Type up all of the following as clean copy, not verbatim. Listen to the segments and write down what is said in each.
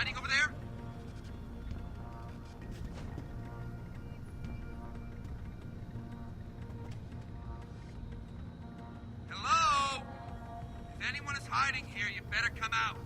hiding over there? Hello? If anyone is hiding here, you better come out.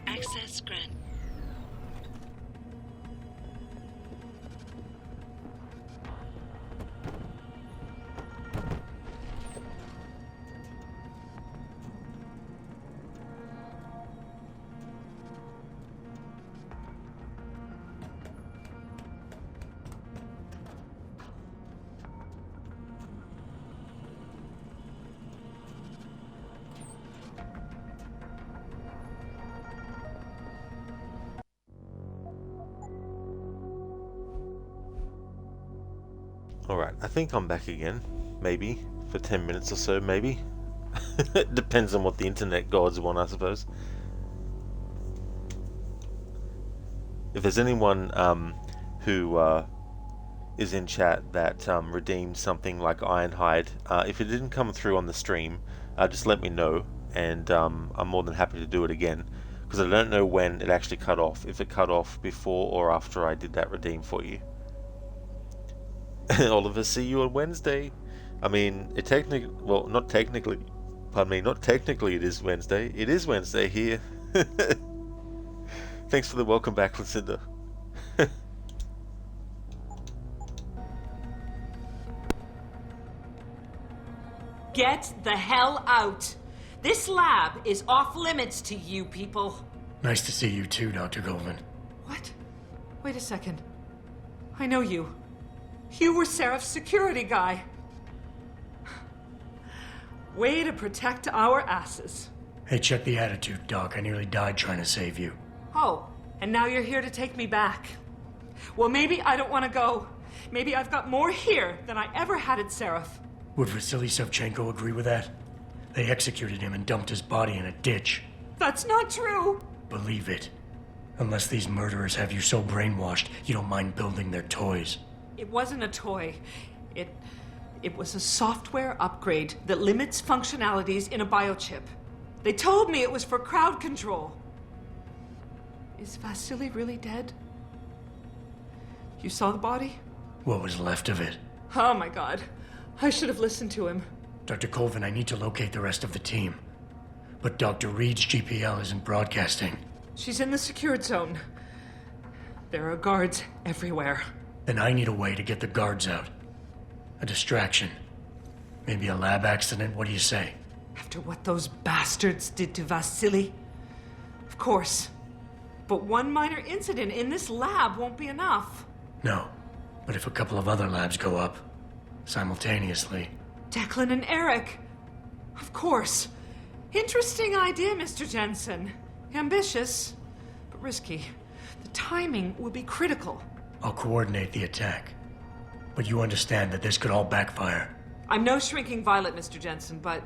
Access granted. Alright, I think I'm back again. Maybe. For 10 minutes or so, maybe. It depends on what the internet gods want, I suppose. If there's anyone who is in chat that redeemed something like Ironhide, if it didn't come through on the stream, just let me know, and I'm more than happy to do it again, because I don't know when it actually cut off, if it cut off before or after I did that redeem for you. Oliver, see you on Wednesday. I mean, it technically, well, not technically, pardon me, not technically it is Wednesday. It is Wednesday here. Thanks for the welcome back, Lucinda. Get the hell out! This lab is off limits to you people. Nice to see you too, Dr. Goldman. What? Wait a second. I know you. You were Seraph's security guy. Way to protect our asses. Hey, check the attitude, Doc. I nearly died trying to save you. Oh, and now you're here to take me back. Well, maybe I don't want to go. Maybe I've got more here than I ever had at Seraph. Would Vasily Savchenko agree with that? They executed him and dumped his body in a ditch. That's not true! Believe it. Unless these murderers have you so brainwashed, you don't mind building their toys. It wasn't a toy. It was a software upgrade that limits functionalities in a biochip. They told me it was for crowd control. Is Vasily really dead? You saw the body? What was left of it? Oh my god. I should have listened to him. Dr. Colvin, I need to locate the rest of the team. But Dr. Reed's GPL isn't broadcasting. She's in the secured zone. There are guards everywhere. Then I need a way to get the guards out. A distraction. Maybe a lab accident, what do you say? After what those bastards did to Vasily? Of course. But one minor incident in this lab won't be enough. No. But if a couple of other labs go up, simultaneously... Declan and Eric. Of course. Interesting idea, Mr. Jensen. Ambitious, but risky. The timing will be critical. I'll coordinate the attack. But you understand that this could all backfire. I'm no shrinking violet, Mr. Jensen, but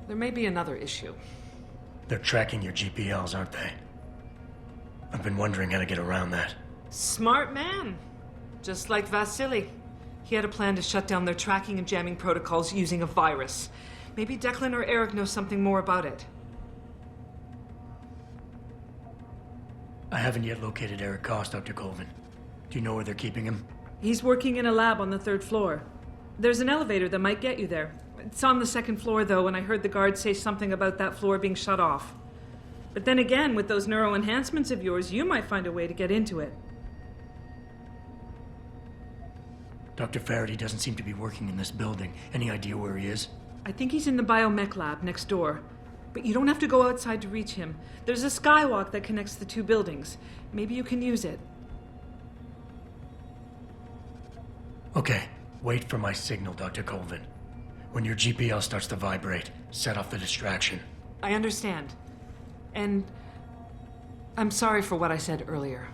there may be another issue. They're tracking your GPLs, aren't they? I've been wondering how to get around that. Smart man. Just like Vasily. He had a plan to shut down their tracking and jamming protocols using a virus. Maybe Declan or Eric know something more about it. I haven't yet located Eric Koss, Dr. Colvin. Do you know where they're keeping him? He's working in a lab on the 3rd floor. There's an elevator that might get you there. It's on the 2nd floor, though, and I heard the guard say something about that floor being shut off. But then again, with those neuro enhancements of yours, you might find a way to get into it. Dr. Faraday doesn't seem to be working in this building. Any idea where he is? I think he's in the biomech lab next door. But you don't have to go outside to reach him. There's a skywalk that connects the 2 buildings. Maybe you can use it. Okay, wait for my signal, Dr. Colvin. When your GPL starts to vibrate, set off the distraction. I understand. And I'm sorry for what I said earlier.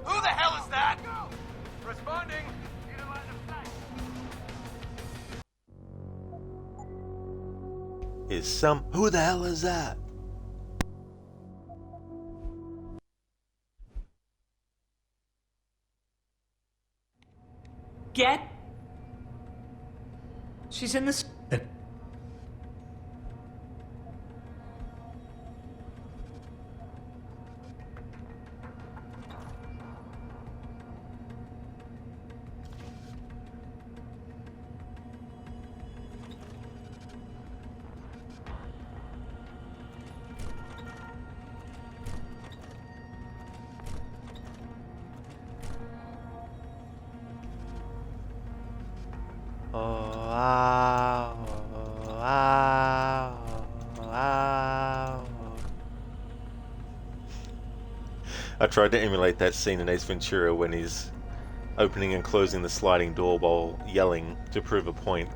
Who the hell is that? Responding. Who the hell is that? Get. She's in the. I tried to emulate that scene in Ace Ventura when he's opening and closing the sliding door while yelling to prove a point.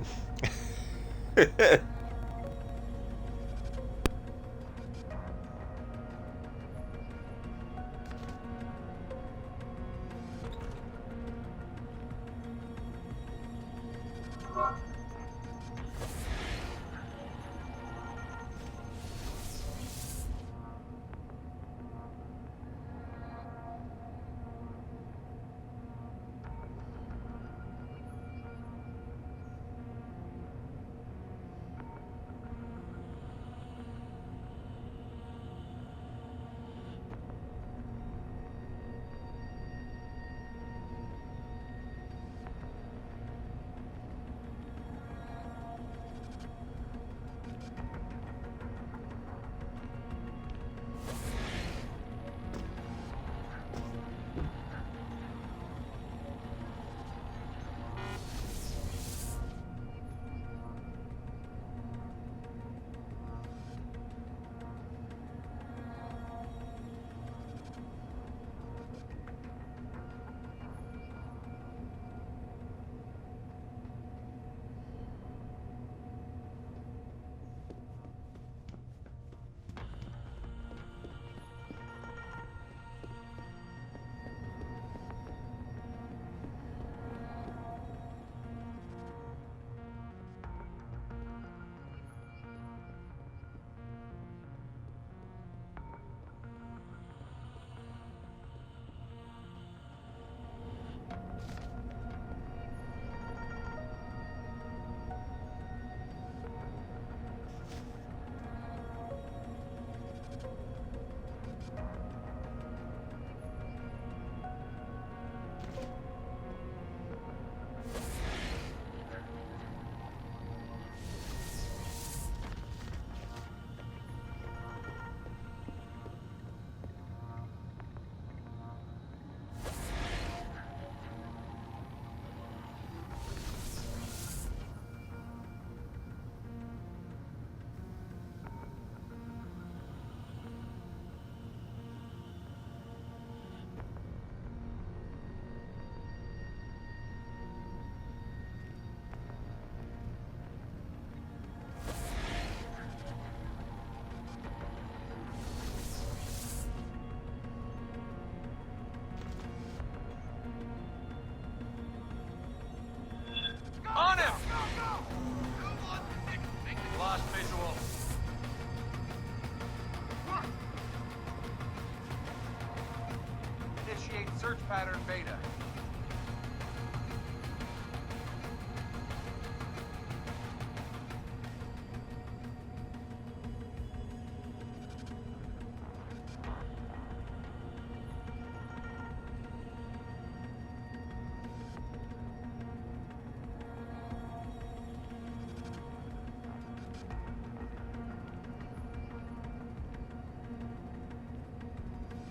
Beta.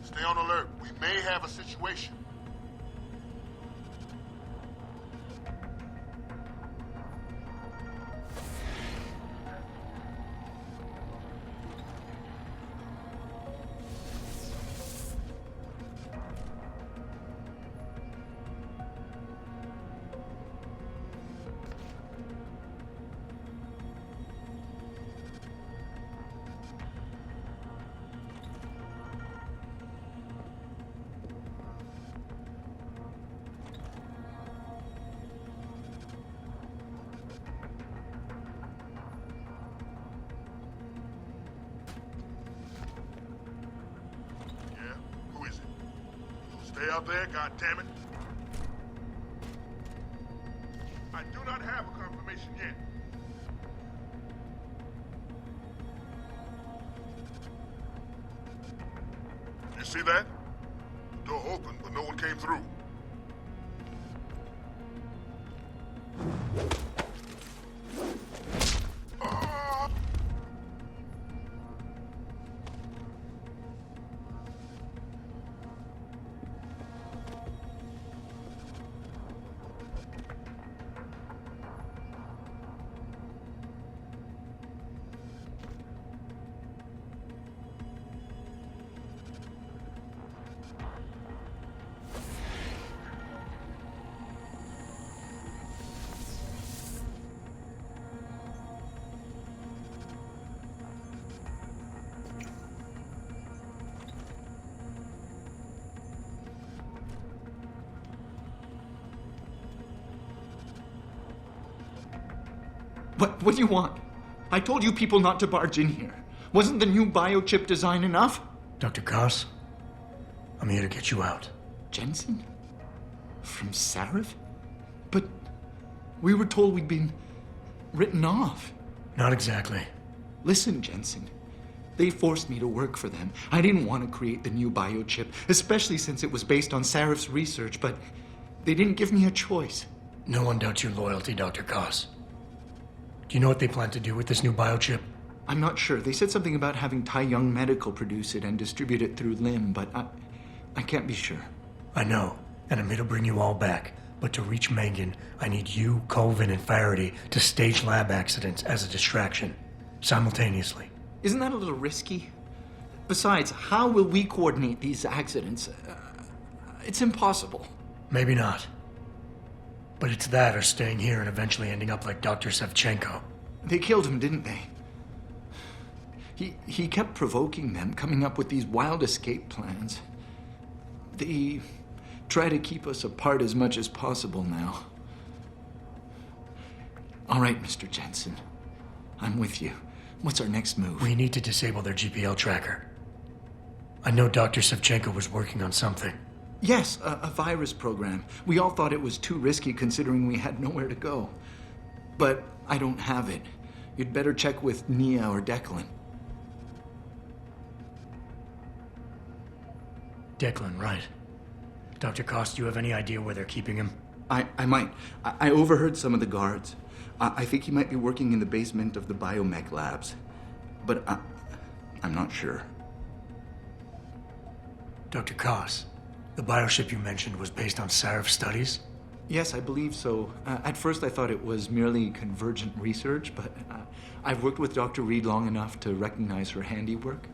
Stay on alert. We may have a situation. Stay out there, goddammit. I do not have a confirmation yet. You see that? The door opened, but no one came through. What do you want? I told you people not to barge in here. Wasn't the new biochip design enough? Dr. Koss, I'm here to get you out. Jensen? From Sarif? But we were told we'd been written off. Not exactly. Listen, Jensen. They forced me to work for them. I didn't want to create the new biochip, especially since it was based on Sarif's research, but they didn't give me a choice. No one doubts your loyalty, Dr. Koss. Do you know what they plan to do with this new biochip? I'm not sure. They said something about having Tai Young Medical produce it and distribute it through Lim, but I can't be sure. I know, and I'm here to bring you all back. But to reach Mangan, I need you, Colvin, and Faraday to stage lab accidents as a distraction, simultaneously. Isn't that a little risky? Besides, how will we coordinate these accidents? It's impossible. Maybe not. But it's that or staying here and eventually ending up like Dr. Sevchenko. They killed him, didn't they? He kept provoking them, coming up with these wild escape plans. They try to keep us apart as much as possible now. All right, Mr. Jensen. I'm with you. What's our next move? We need to disable their GPL tracker. I know Dr. Sevchenko was working on something. Yes, a virus program. We all thought it was too risky considering we had nowhere to go. But I don't have it. You'd better check with Nia or Declan. Declan, right. Dr. Koss, do you have any idea where they're keeping him? I might. I overheard some of the guards. I think he might be working in the basement of the biomech labs. But I'm not sure. Dr. Koss, the bioship you mentioned was based on Sarif studies? Yes, I believe so. At first I thought it was merely convergent research, but I've worked with Dr. Reed long enough to recognize her handiwork.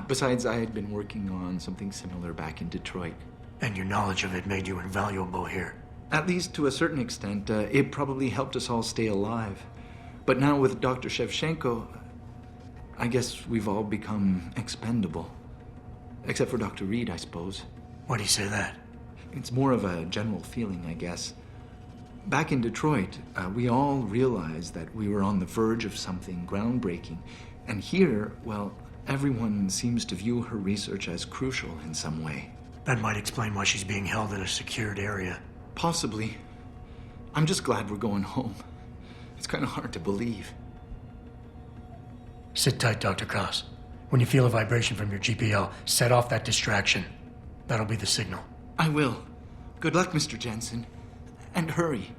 Besides, I had been working on something similar back in Detroit. And your knowledge of it made you invaluable here. At least to a certain extent, it probably helped us all stay alive. But now with Dr. Shevchenko, I guess we've all become expendable. Except for Dr. Reed, I suppose. Why do you say that? It's more of a general feeling, I guess. Back in Detroit, we all realized that we were on the verge of something groundbreaking. And here, well, everyone seems to view her research as crucial in some way. That might explain why she's being held in a secured area. Possibly. I'm just glad we're going home. It's kind of hard to believe. Sit tight, Dr. Koss. When you feel a vibration from your GPL, set off that distraction. That'll be the signal. I will. Good luck, Mr. Jensen. And hurry.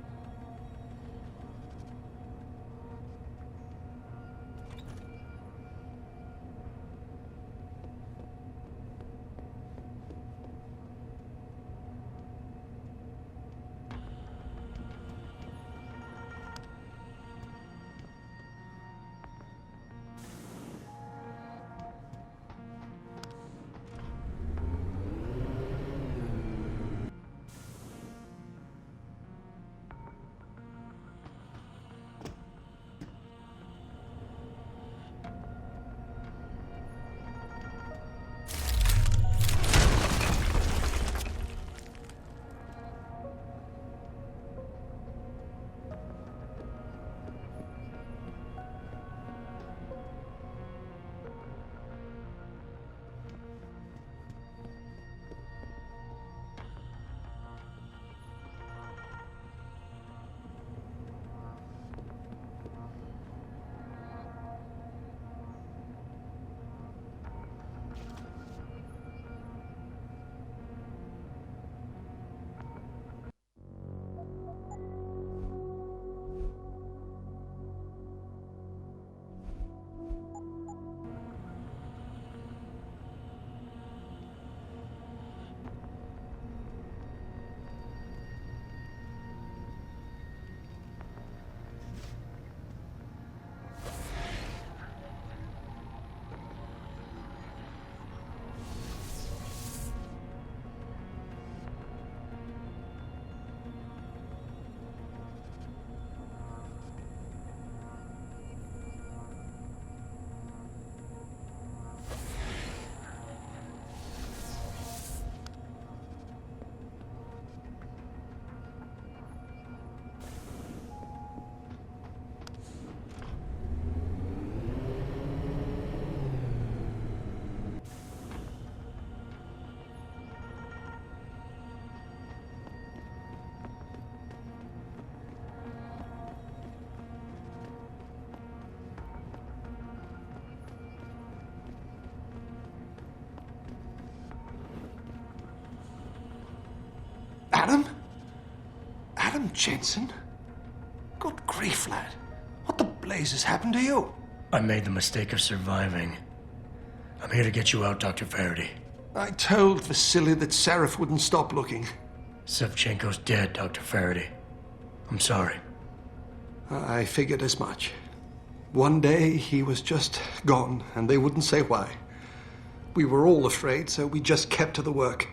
Adam? Adam Jensen? Good grief, lad. What the blazes happened to you? I made the mistake of surviving. I'm here to get you out, Dr. Faraday. I told Vasily that Seraph wouldn't stop looking. Sevchenko's dead, Dr. Faraday. I'm sorry. I figured as much. One day he was just gone, and they wouldn't say why. We were all afraid, so we just kept to the work.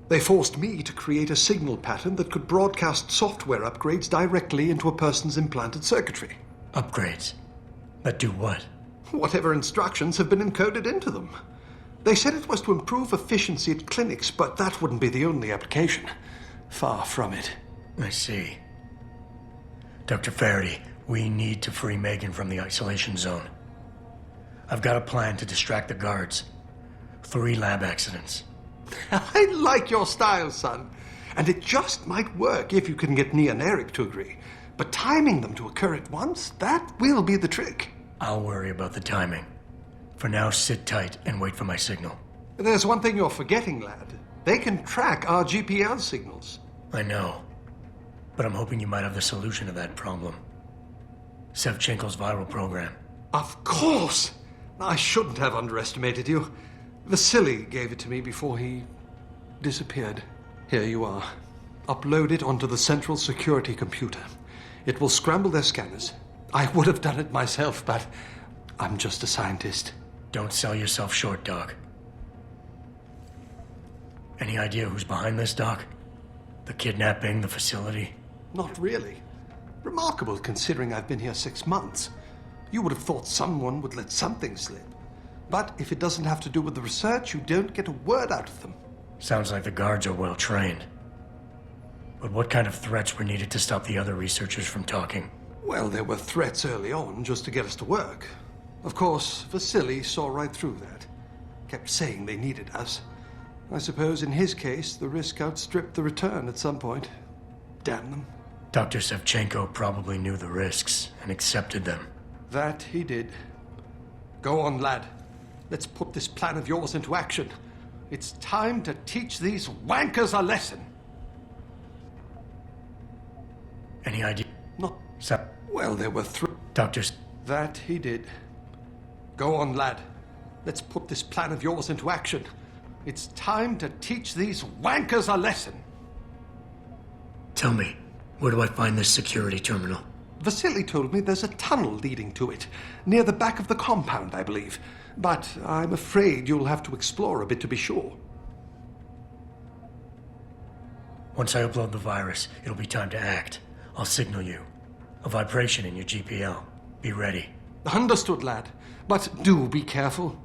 They forced me to create a signal pattern that could broadcast software upgrades directly into a person's implanted circuitry. Upgrades? That do what? Whatever instructions have been encoded into them. They said it was to improve efficiency at clinics, but that wouldn't be the only application. Far from it. I see. Dr. Faraday, we need to free Megan from the isolation zone. I've got a plan to distract the guards. 3 lab accidents. I like your style, son. And it just might work if you can get Nia and Eric to agree. But timing them to occur at once, that will be the trick. I'll worry about the timing. For now, sit tight and wait for my signal. There's one thing you're forgetting, lad. They can track our GPL signals. I know. But I'm hoping you might have the solution to that problem. Sevchenko's viral program. Of course! I shouldn't have underestimated you. Vasily gave it to me before he disappeared. Here you are. Upload it onto the central security computer. It will scramble their scanners. I would have done it myself, but I'm just a scientist. Don't sell yourself short, Doc. Any idea who's behind this, Doc? The kidnapping, the facility? Not really. Remarkable considering I've been here 6 months. You would have thought someone would let something slip. But if it doesn't have to do with the research, you don't get a word out of them. Sounds like the guards are well trained. But what kind of threats were needed to stop the other researchers from talking? Well, there were threats early on just to get us to work. Of course, Vasily saw right through that. Kept saying they needed us. I suppose in his case, the risk outstripped the return at some point. Damn them. Dr. Sevchenko probably knew the risks and accepted them. That he did. Go on, lad. Let's put this plan of yours into action. It's time to teach these wankers a lesson. Any idea? Not... Sir, Well, there were three... Doctors, That he did. Go on, lad. Let's put this plan of yours into action. It's time to teach these wankers a lesson. tell me, where do I find this security terminal? Vasily told me there's a tunnel leading to it, near the back of the compound, I believe. But I'm afraid you'll have to explore a bit to be sure. Once I upload the virus, it'll be time to act. I'll signal you. A vibration in your GPL. Be ready. Understood, lad. But do be careful.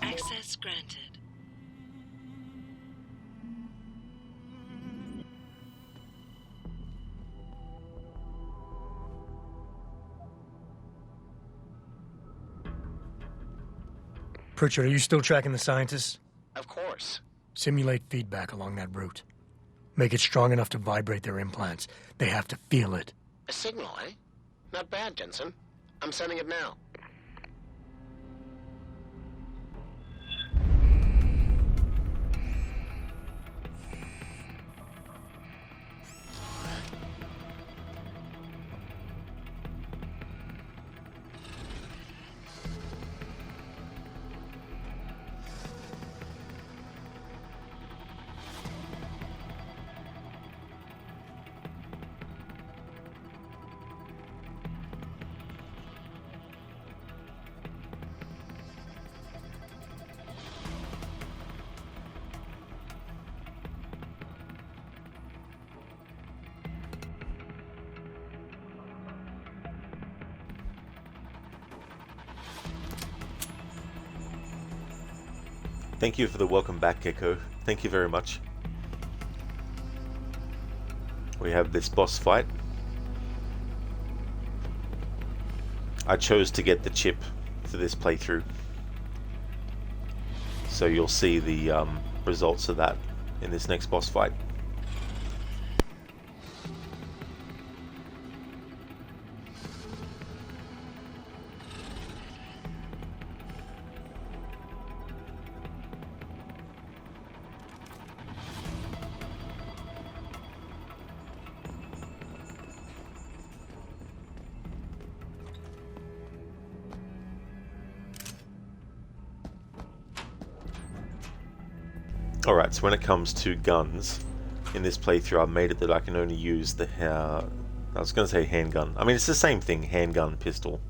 Access granted. Pritchard, are you still tracking the scientists? Of course. Simulate feedback along that route. Make it strong enough to vibrate their implants. They have to feel it. A signal, eh? Not bad, Jensen. I'm sending it now. Thank you for the welcome back, Gecko. Thank you very much. We have this boss fight. I chose to get the chip for this playthrough, so you'll see the results of that in this next boss fight. Alright, so when it comes to guns, in this playthrough I've made it that I can only use the I was going to say handgun. I mean, it's the same thing, handgun, pistol.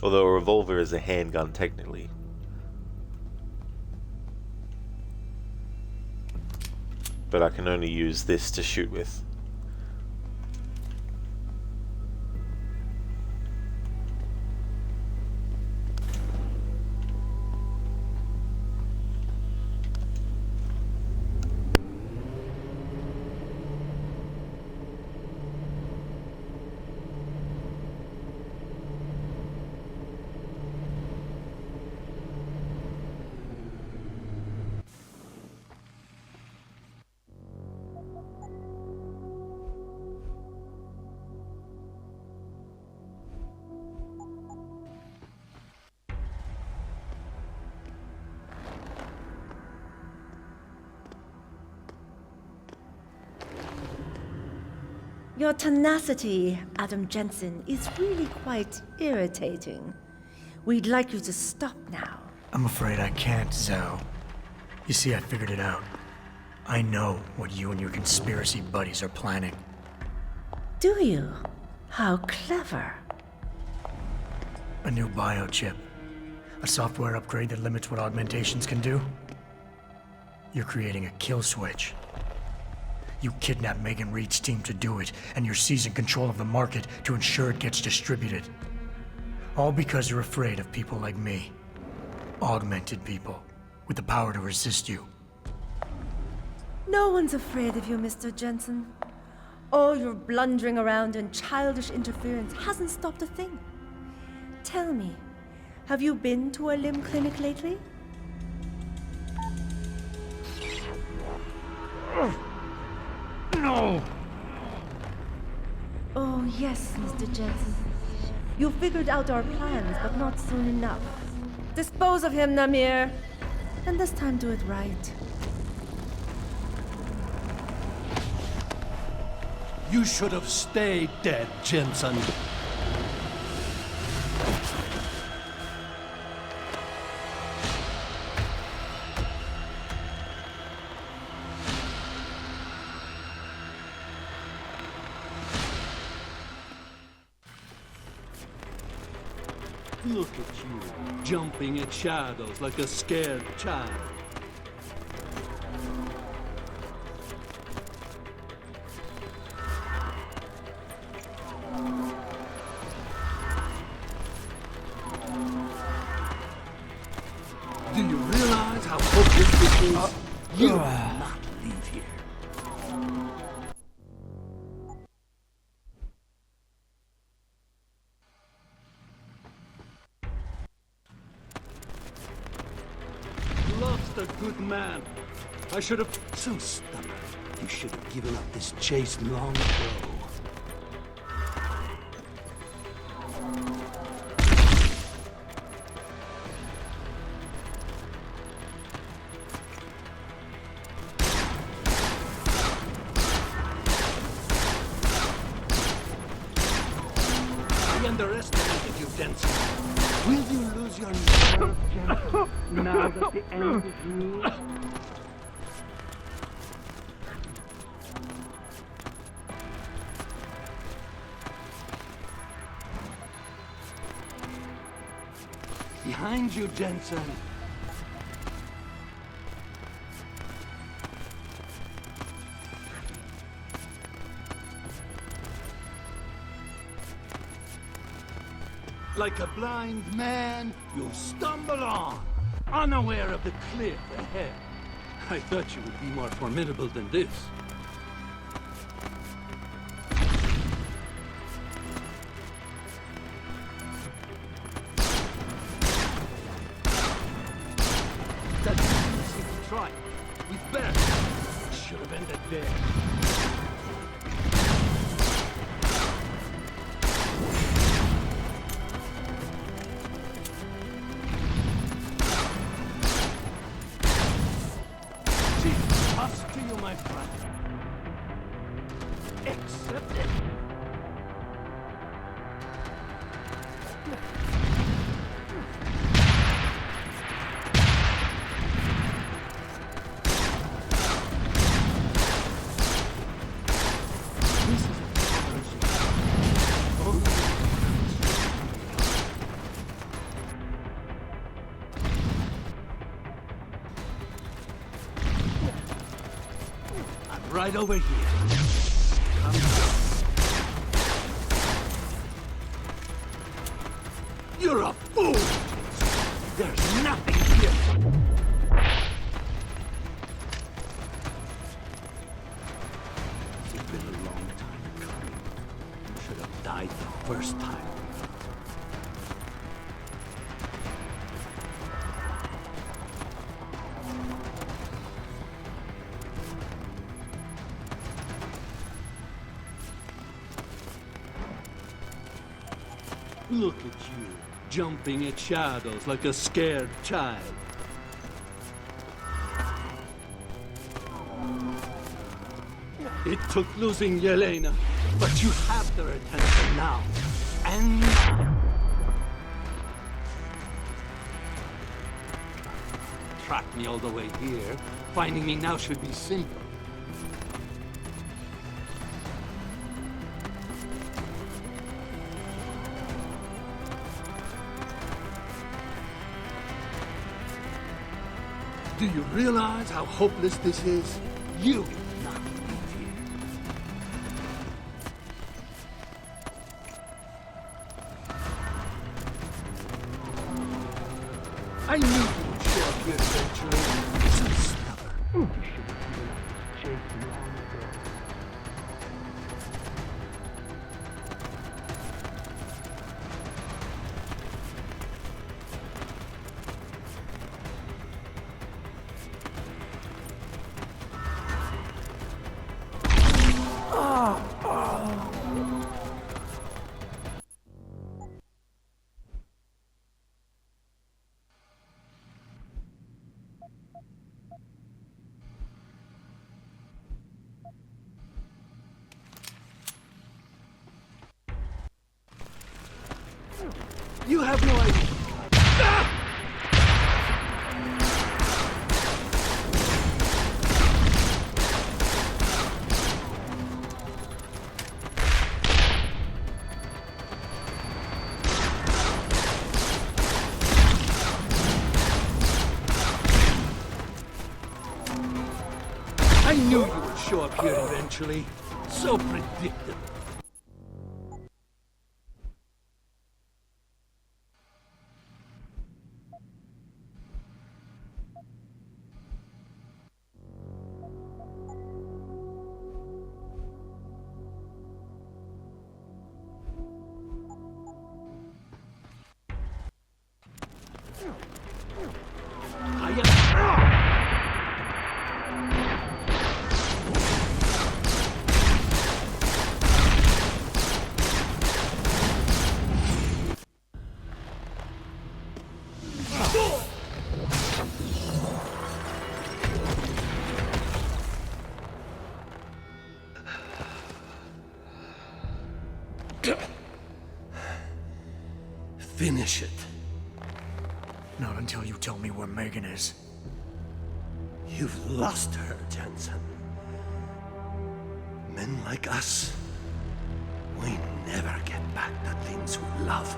Although a revolver is a handgun technically. But I can only use this to shoot with. Your tenacity, Adam Jensen, is really quite irritating. We'd like you to stop now. I'm afraid I can't, Zhao. You see, I figured it out. I know what you and your conspiracy buddies are planning. Do you? How clever. A new biochip. A software upgrade that limits what augmentations can do. You're creating a kill switch. You kidnapped Megan Reed's team to do it, and you're seizing control of the market to ensure it gets distributed. All because you're afraid of people like me. Augmented people, with the power to resist you. No one's afraid of you, Mr. Jensen. All your blundering around and childish interference hasn't stopped a thing. Tell me, have you been to a limb clinic lately? No! Oh, yes, Mr. Jensen. You figured out our plans, but not soon enough. Dispose of him, Namir. And this time do it right. You should have stayed dead, Jensen. Look at you, jumping at shadows like a scared child. Do you realize how hopeless this is? You will not leave here. Lost a good man. I should have... So stubborn. You should have given up this chase long ago. I underestimated you, Denson. Will you lose your nerve, Jensen, now that the end is near? Behind you, Jensen. Like a blind man, you stumble on, unaware of the cliff ahead. I thought you would be more formidable than this. That's easy to try. We'd better have ended there. See, tough to you, my friend. Accept it. Right over here. Come here. You're a fool! There's nothing here. It's been a long time coming. You should have died the first time. Look at you, jumping at shadows like a scared child. It took losing Yelena, but you have their attention now. And now. Tracked me all the way here. Finding me now should be simple. Do you realize how hopeless this is? You will not leave here. I knew you would show up here eventually. So stubborn. You should have given up chase long ago. You have no idea. I knew you would show up here eventually. So predictable. Finish it. Not until you tell me where Megan is. You've lost her, Jensen. Men like us, we never get back the things we love.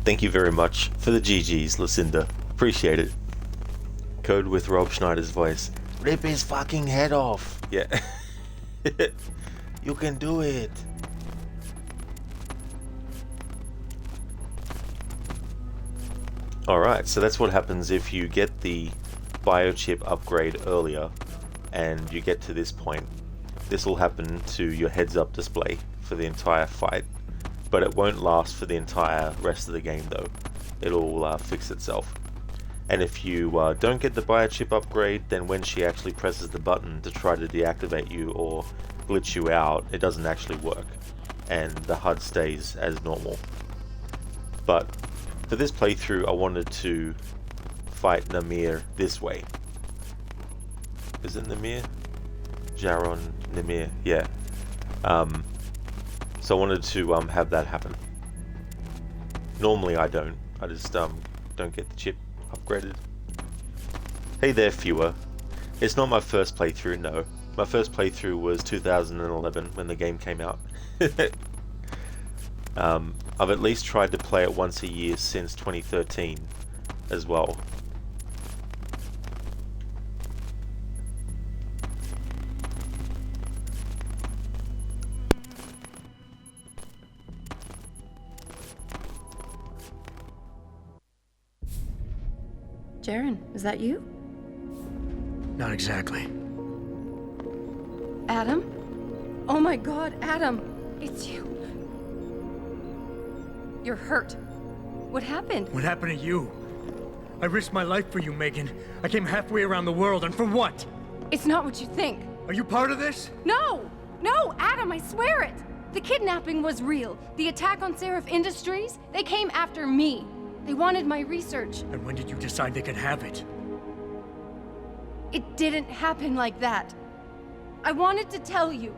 Thank you very much for the GGs, Lucinda. Appreciate it. Code with Rob Schneider's voice. Rip his fucking head off. Yeah. You can do it. Alright, so that's what happens if you get the biochip upgrade earlier and you get to this point. This will happen to your heads-up display for the entire fight, but it won't last for the entire rest of the game though. It'll fix itself. And if you don't get the biochip upgrade, then when she actually presses the button to try to deactivate you or glitch you out, it doesn't actually work, and the HUD stays as normal. But for this playthrough, I wanted to fight Namir this way. Is it Namir? Jaron Namir, yeah. So I wanted to have that happen. Normally I don't. I just don't get the chip upgraded. Hey there, viewer. It's not my first playthrough, no. My first playthrough was 2011 when the game came out. I've at least tried to play it once a year since 2013 as well. Jaren, is that you? Not exactly. Adam? Oh my god, Adam! It's you. You're hurt. What happened? What happened to you? I risked my life for you, Megan. I came halfway around the world, and for what? It's not what you think. Are you part of this? No! No, Adam, I swear it! The kidnapping was real. The attack on Seraph Industries, they came after me. They wanted my research. And when did you decide they could have it? It didn't happen like that. I wanted to tell you,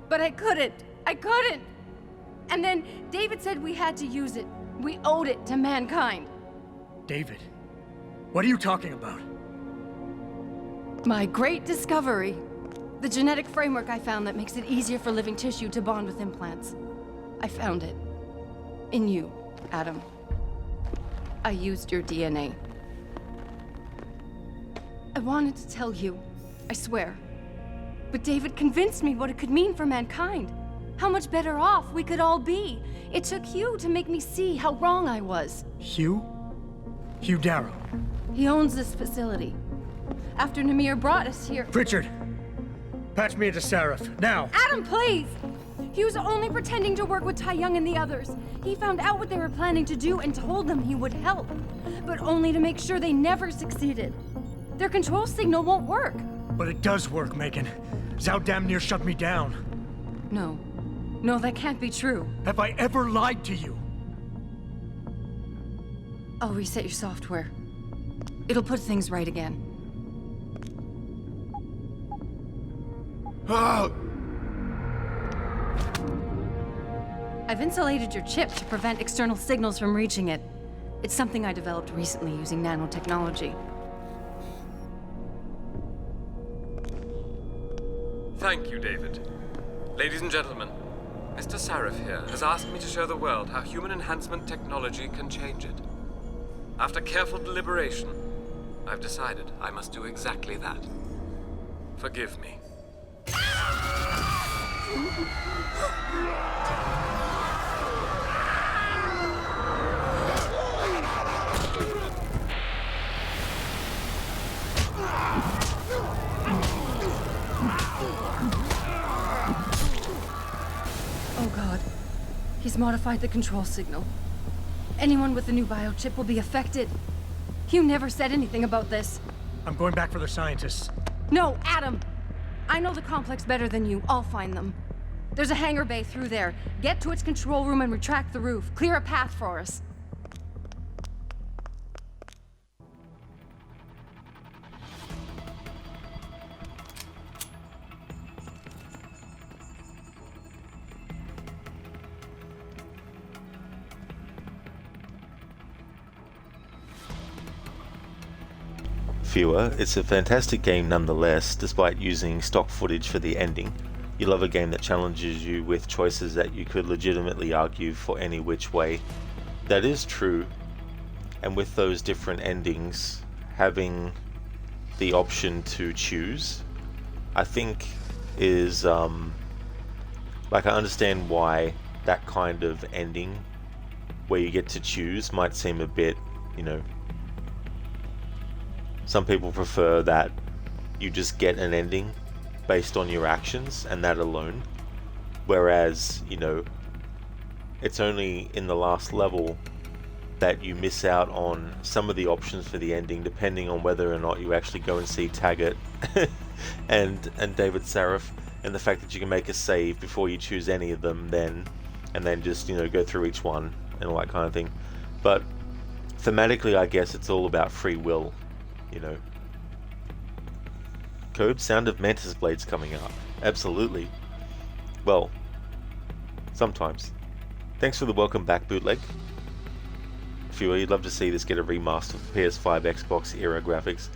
but I couldn't. I couldn't! And then David said we had to use it. We owed it to mankind. David? What are you talking about? My great discovery. The genetic framework I found that makes it easier for living tissue to bond with implants. I found it. In you, Adam. I used your DNA. I wanted to tell you, I swear. But David convinced me what it could mean for mankind. How much better off we could all be. It took Hugh to make me see how wrong I was. Hugh? Hugh Darrow. He owns this facility. After Namir brought us here... Pritchard! Patch me into Seraph, now! Adam, please! He was only pretending to work with Tai Young and the others. He found out what they were planning to do and told them he would help. But only to make sure they never succeeded. Their control signal won't work. But it does work, Megan. Zhao damn near shut me down. No. No, that can't be true. Have I ever lied to you? I'll reset your software. It'll put things right again. I've insulated your chip to prevent external signals from reaching it. It's something I developed recently using nanotechnology. Thank you, David. Ladies and gentlemen, Mr. Sarif here has asked me to show the world how human enhancement technology can change it. After careful deliberation, I've decided I must do exactly that. Forgive me. Oh god. He's modified the control signal. Anyone with the new biochip will be affected. Hugh never said anything about this. I'm going back for the scientists. No, Adam! I know the complex better than you. I'll find them. There's a hangar bay through there. Get to its control room and retract the roof. Clear a path for us. Viewer, it's a fantastic game nonetheless, despite using stock footage for the ending. You love a game that challenges you with choices that you could legitimately argue for any which way. That is true. And with those different endings, having the option to choose, I think is, like, I understand why that kind of ending where you get to choose might seem a bit, you know, some people prefer that you just get an ending based on your actions and that alone. Whereas, you know, it's only in the last level that you miss out on some of the options for the ending, depending on whether or not you actually go and see Taggart and David Sarif, and the fact that you can make a save before you choose any of them then, and then just, you know, go through each one and all that kind of thing. But thematically, I guess it's all about free will, you know. Code, sound of mantis blades coming up. Absolutely. Well, sometimes. Thanks for the welcome back, Bootleg. You'd love to see this get a remaster of PS5 Xbox era graphics.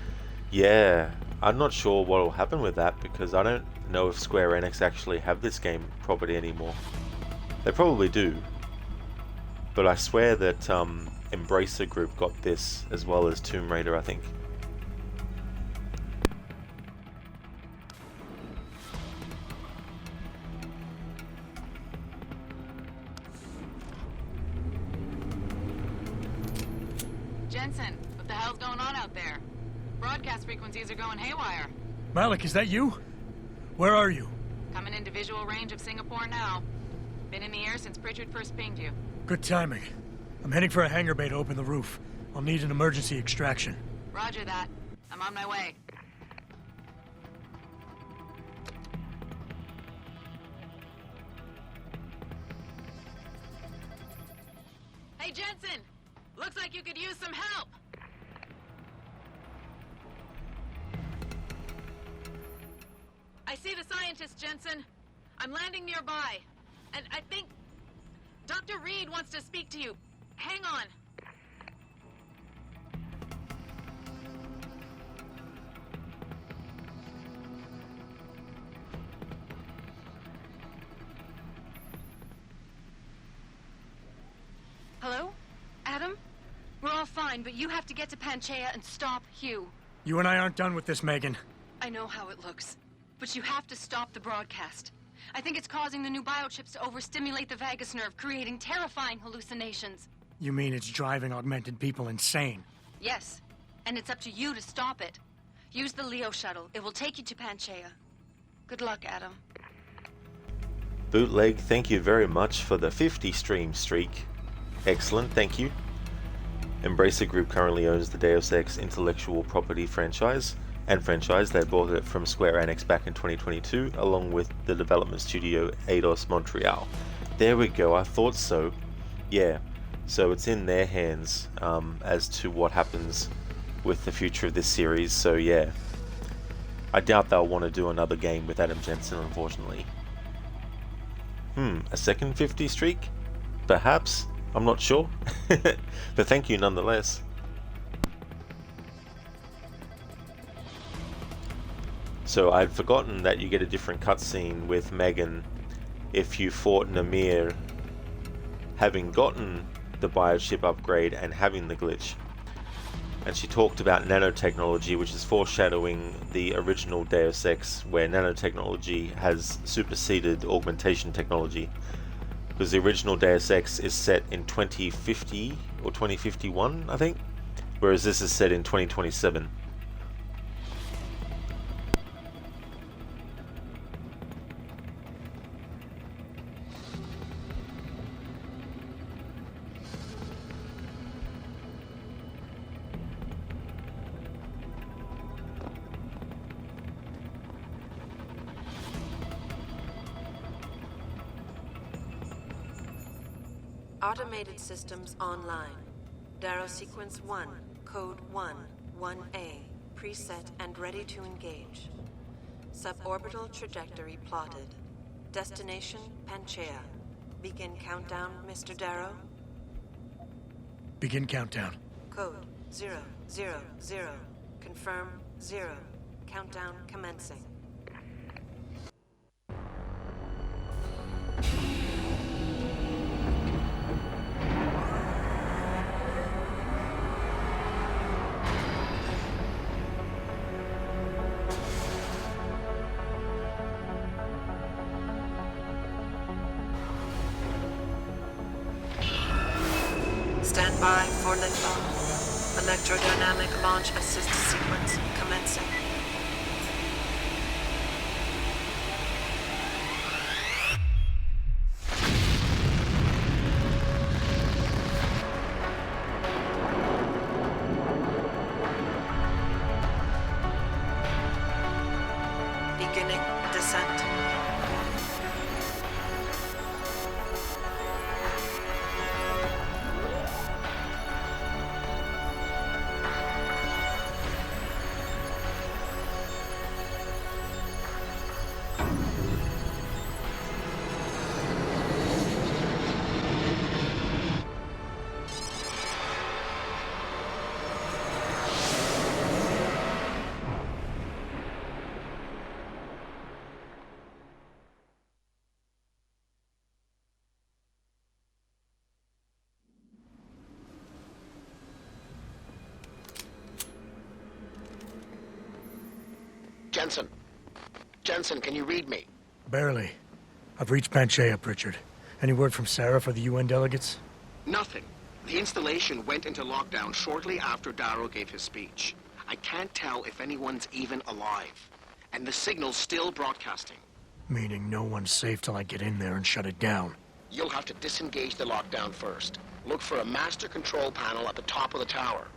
Yeah, I'm not sure what will happen with that, because I don't know if Square Enix actually have this game property anymore. They probably do, but I swear that Embracer Group got this as well as Tomb Raider, I think. Jensen, what the hell's going on out there? Broadcast frequencies are going haywire. Malik, is that you? Where are you? Coming into visual range of Singapore now. Been in the air since Pritchard first pinged you. Good timing. I'm heading for a hangar bay to open the roof. I'll need an emergency extraction. Roger that. I'm on my way. Hey, Jensen! Looks like you could use some help! I see the scientist, Jensen. I'm landing nearby. And I think Dr. Reed wants to speak to you. Hang on. Hello? Adam? We're all fine, but you have to get to Panchaea and stop Hugh. You and I aren't done with this, Megan. I know how it looks, but you have to stop the broadcast. I think it's causing the new biochips to overstimulate the vagus nerve, creating terrifying hallucinations. You mean it's driving augmented people insane? Yes, and it's up to you to stop it. Use the Leo shuttle. It will take you to Panchaea. Good luck, Adam. Bootleg, thank you very much for the 50 stream streak. Excellent, thank you. Embracer Group currently owns the Deus Ex intellectual property franchise. They bought it from Square Enix back in 2022, along with the development studio Eidos Montreal. There we go, I thought so. Yeah, so it's in their hands as to what happens with the future of this series, so yeah. I doubt they'll want to do another game with Adam Jensen, unfortunately. A second 50 streak? Perhaps? I'm not sure. But thank you nonetheless. So I'd forgotten that you get a different cutscene with Megan if you fought Namir, having gotten the biochip upgrade and having the glitch. And she talked about nanotechnology, which is foreshadowing the original Deus Ex, where nanotechnology has superseded augmentation technology. Because the original Deus Ex is set in 2050 or 2051, I think, whereas this is set in 2027. Automated systems online. Darrow sequence 1, code 1, 1A, preset and ready to engage. Suborbital trajectory plotted. Destination Panchaea. Begin countdown, Mr. Darrow. Begin countdown. Code 000. Confirm 0. Countdown commencing. info. Electrodynamic launch assist sequence commencing. Beginning descent. Jensen. Jensen, can you read me? Barely. I've reached Panchea, Pritchard. Any word from Sarah for the UN delegates? Nothing. The installation went into lockdown shortly after Darrow gave his speech. I can't tell if anyone's even alive. And the signal's still broadcasting. Meaning no one's safe till I get in there and shut it down. You'll have to disengage the lockdown first. Look for a master control panel at the top of the tower.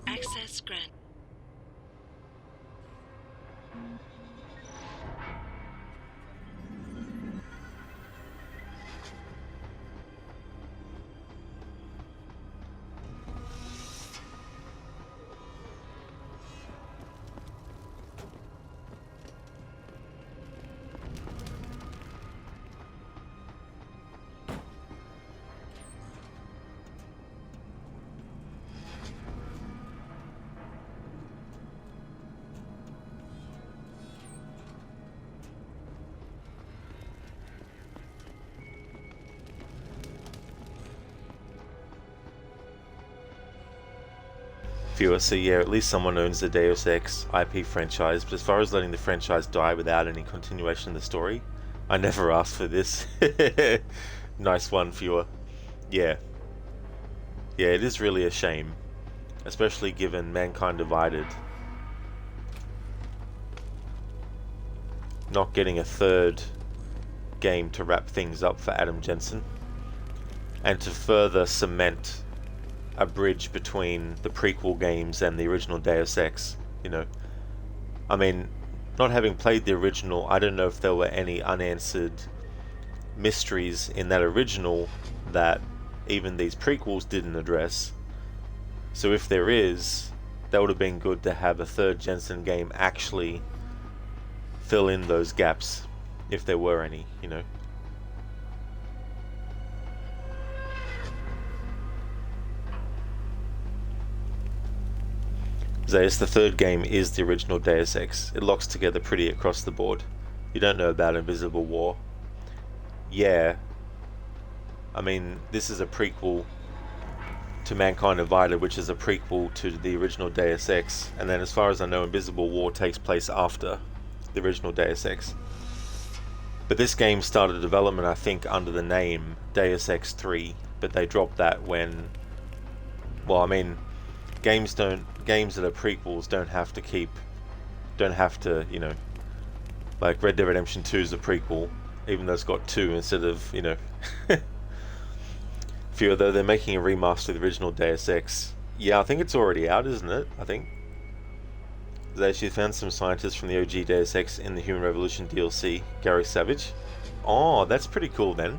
Access granted. So yeah, at least someone owns the Deus Ex IP franchise, but as far as letting the franchise die without any continuation of the story, I never asked for this. Nice one, viewer. Yeah, it is really a shame, especially given Mankind Divided not getting a third game to wrap things up for Adam Jensen, and to further cement a bridge between the prequel games and the original Deus Ex. I mean, not having played the original, I don't know if there were any unanswered mysteries in that original that even these prequels didn't address. So if there is, that would have been good to have a third Jensen game actually fill in those gaps, if there were any, you know. Zaius, the third game is the original Deus Ex. It locks together pretty across the board. You don't know about Invisible War. Yeah. I mean, this is a prequel to Mankind Divided, which is a prequel to the original Deus Ex. And then as far as I know, Invisible War takes place after the original Deus Ex. But this game started development, I think, under the name Deus Ex 3. But they dropped that when... Well, I mean... Games that are prequels don't have to, you know, like Red Dead Redemption 2 is a prequel, even though it's got 2 instead of, you know. Though they're making a remaster of the original Deus Ex. Yeah, I think it's already out, isn't it? I think. They actually found some scientists from the OG Deus Ex in the Human Revolution DLC, Gary Savage. Oh, that's pretty cool then.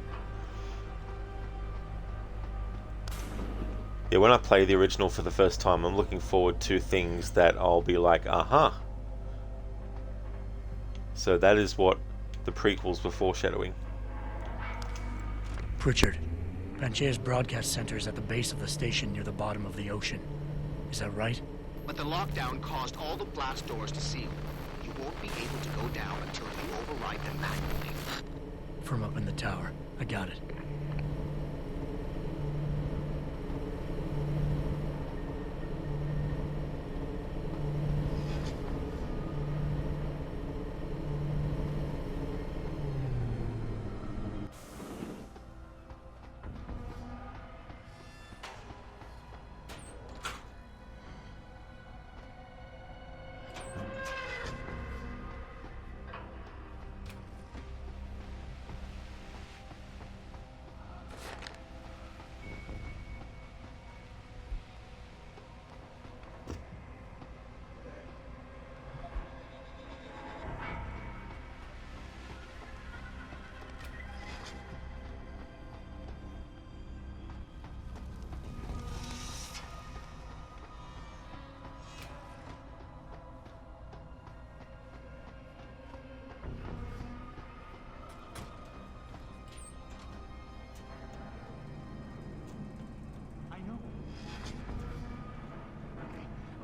Yeah, when I play the original for the first time, I'm looking forward to things that I'll be like, aha. So that is what the prequels were foreshadowing. Pritchard, Panchea's broadcast center is at the base of the station near the bottom of the ocean. Is that right? But the lockdown caused all the blast doors to seal. You won't be able to go down until you override them manually. From up in the tower. I got it.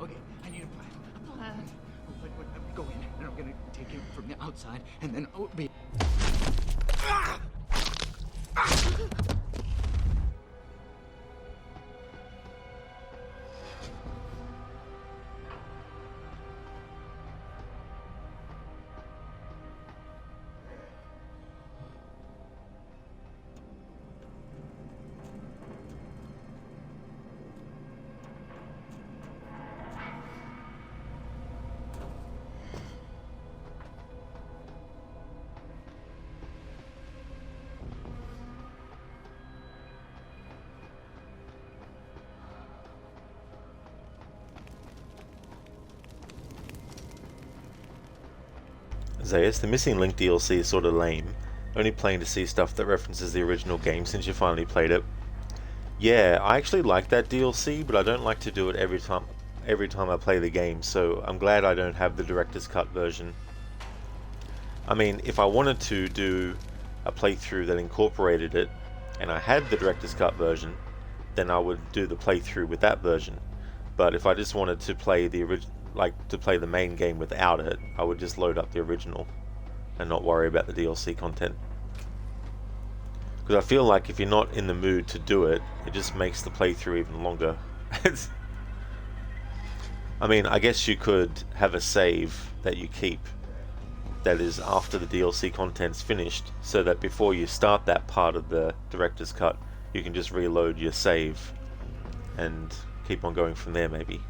Okay, I need a plan. A plan. But we go in, and I'm gonna take him from the outside, and then I'll be... Zaius, the Missing Link DLC is sort of lame. Only playing to see stuff that references the original game since you finally played it. Yeah, I actually like that DLC, but I don't like to do it every time I play the game, so I'm glad I don't have the director's cut version. I mean, if I wanted to do a playthrough that incorporated it, and I had the director's cut version, then I would do the playthrough with that version. But if I just wanted to play the play the main game without it, I would just load up the original and not worry about the DLC content. Because I feel like if you're not in the mood to do it, it just makes the playthrough even longer. I mean, I guess you could have a save that you keep that is after the DLC content's finished, so that before you start that part of the director's cut, you can just reload your save and keep on going from there, maybe.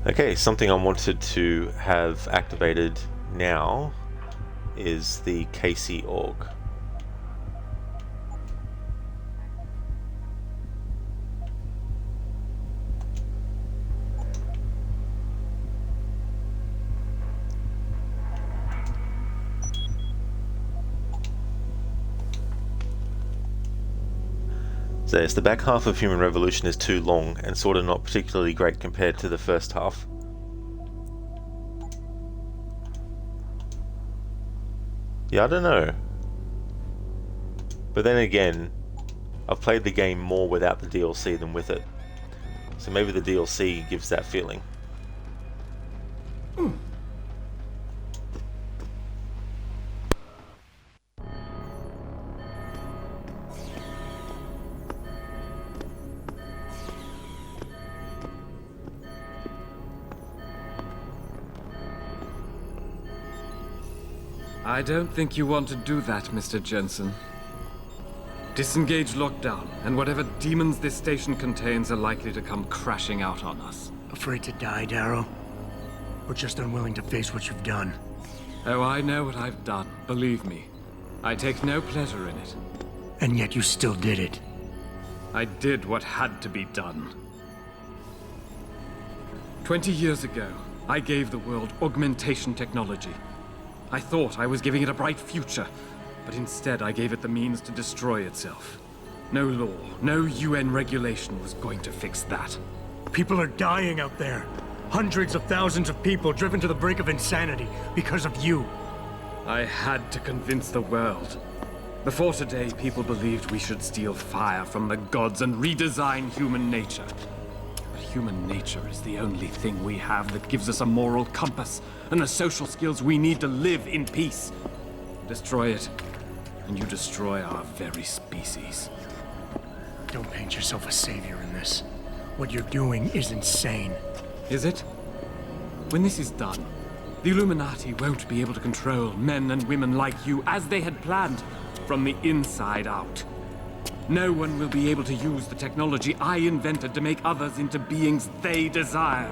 Okay, something I wanted to have activated now is the Casey org. So yes, the back half of Human Revolution is too long and sort of not particularly great compared to the first half. Yeah, I don't know. But then again, I've played the game more without the DLC than with it. So maybe the DLC gives that feeling. I don't think you want to do that, Mr. Jensen. Disengage lockdown, and whatever demons this station contains are likely to come crashing out on us. Afraid to die, Darrow? Or just unwilling to face what you've done? Oh, I know what I've done, believe me. I take no pleasure in it. And yet you still did it. I did what had to be done. 20 years ago, I gave the world augmentation technology. I thought I was giving it a bright future, but instead I gave it the means to destroy itself. No law, no UN regulation was going to fix that. People are dying out there. Hundreds of thousands of people driven to the brink of insanity because of you. I had to convince the world. Before today, people believed we should steal fire from the gods and redesign human nature. But human nature is the only thing we have that gives us a moral compass and the social skills we need to live in peace. Destroy it, and you destroy our very species. Don't paint yourself a savior in this. What you're doing is insane. Is it? When this is done, the Illuminati won't be able to control men and women like you as they had planned, from the inside out. No one will be able to use the technology I invented to make others into beings they desire.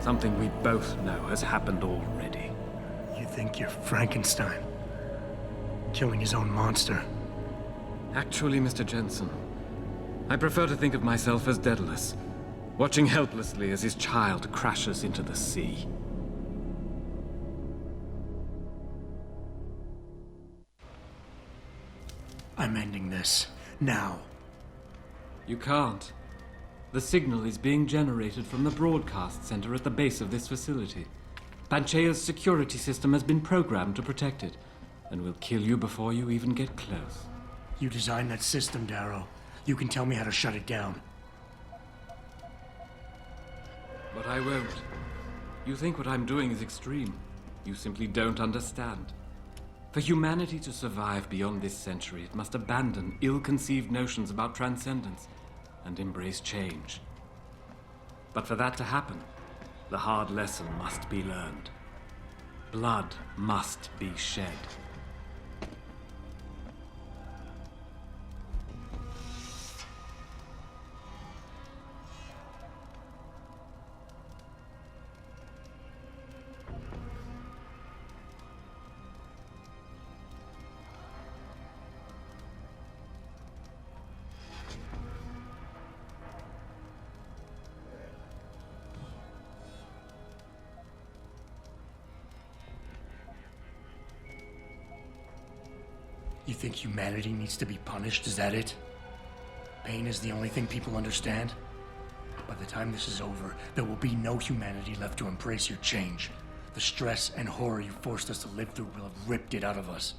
Something we both know has happened already. You think you're Frankenstein? Killing his own monster? Actually, Mr. Jensen, I prefer to think of myself as Daedalus, watching helplessly as his child crashes into the sea. I'm ending this. Now. You can't. The signal is being generated from the broadcast center at the base of this facility. Panchea's security system has been programmed to protect it, and will kill you before you even get close. You designed that system, Darrow. You can tell me how to shut it down. But I won't. You think what I'm doing is extreme. You simply don't understand. For humanity to survive beyond this century, it must abandon ill-conceived notions about transcendence and embrace change. But for that to happen, the hard lesson must be learned. Blood must be shed. You think humanity needs to be punished? Is that it? Pain is the only thing people understand? By the time this is over, there will be no humanity left to embrace your change. The stress and horror you forced us to live through will have ripped it out of us.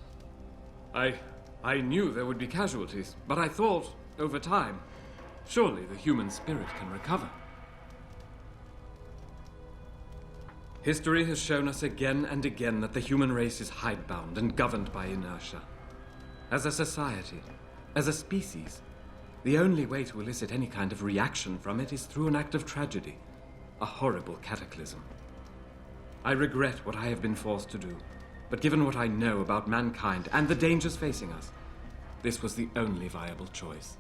I knew there would be casualties, but I thought, over time, surely the human spirit can recover. History has shown us again and again that the human race is hidebound and governed by inertia. As a society, as a species, the only way to elicit any kind of reaction from it is through an act of tragedy, a horrible cataclysm. I regret what I have been forced to do, but given what I know about mankind and the dangers facing us, this was the only viable choice.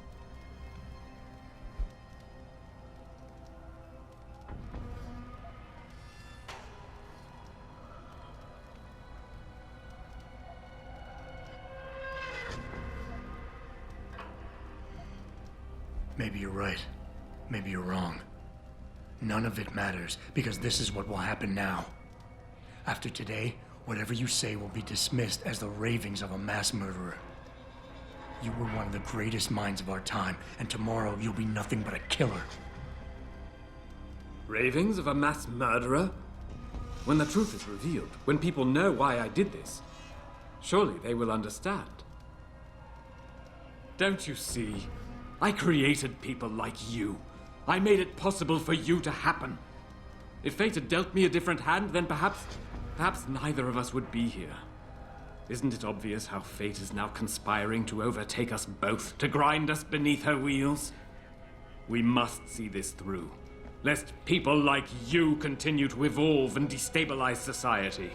Maybe you're right. Maybe you're wrong. None of it matters, because this is what will happen now. After today, whatever you say will be dismissed as the ravings of a mass murderer. You were one of the greatest minds of our time, and tomorrow you'll be nothing but a killer. Ravings of a mass murderer? When the truth is revealed, when people know why I did this, surely they will understand. Don't you see? I created people like you. I made it possible for you to happen. If fate had dealt me a different hand, then perhaps neither of us would be here. Isn't it obvious how fate is now conspiring to overtake us both, to grind us beneath her wheels? We must see this through, lest people like you continue to evolve and destabilize society.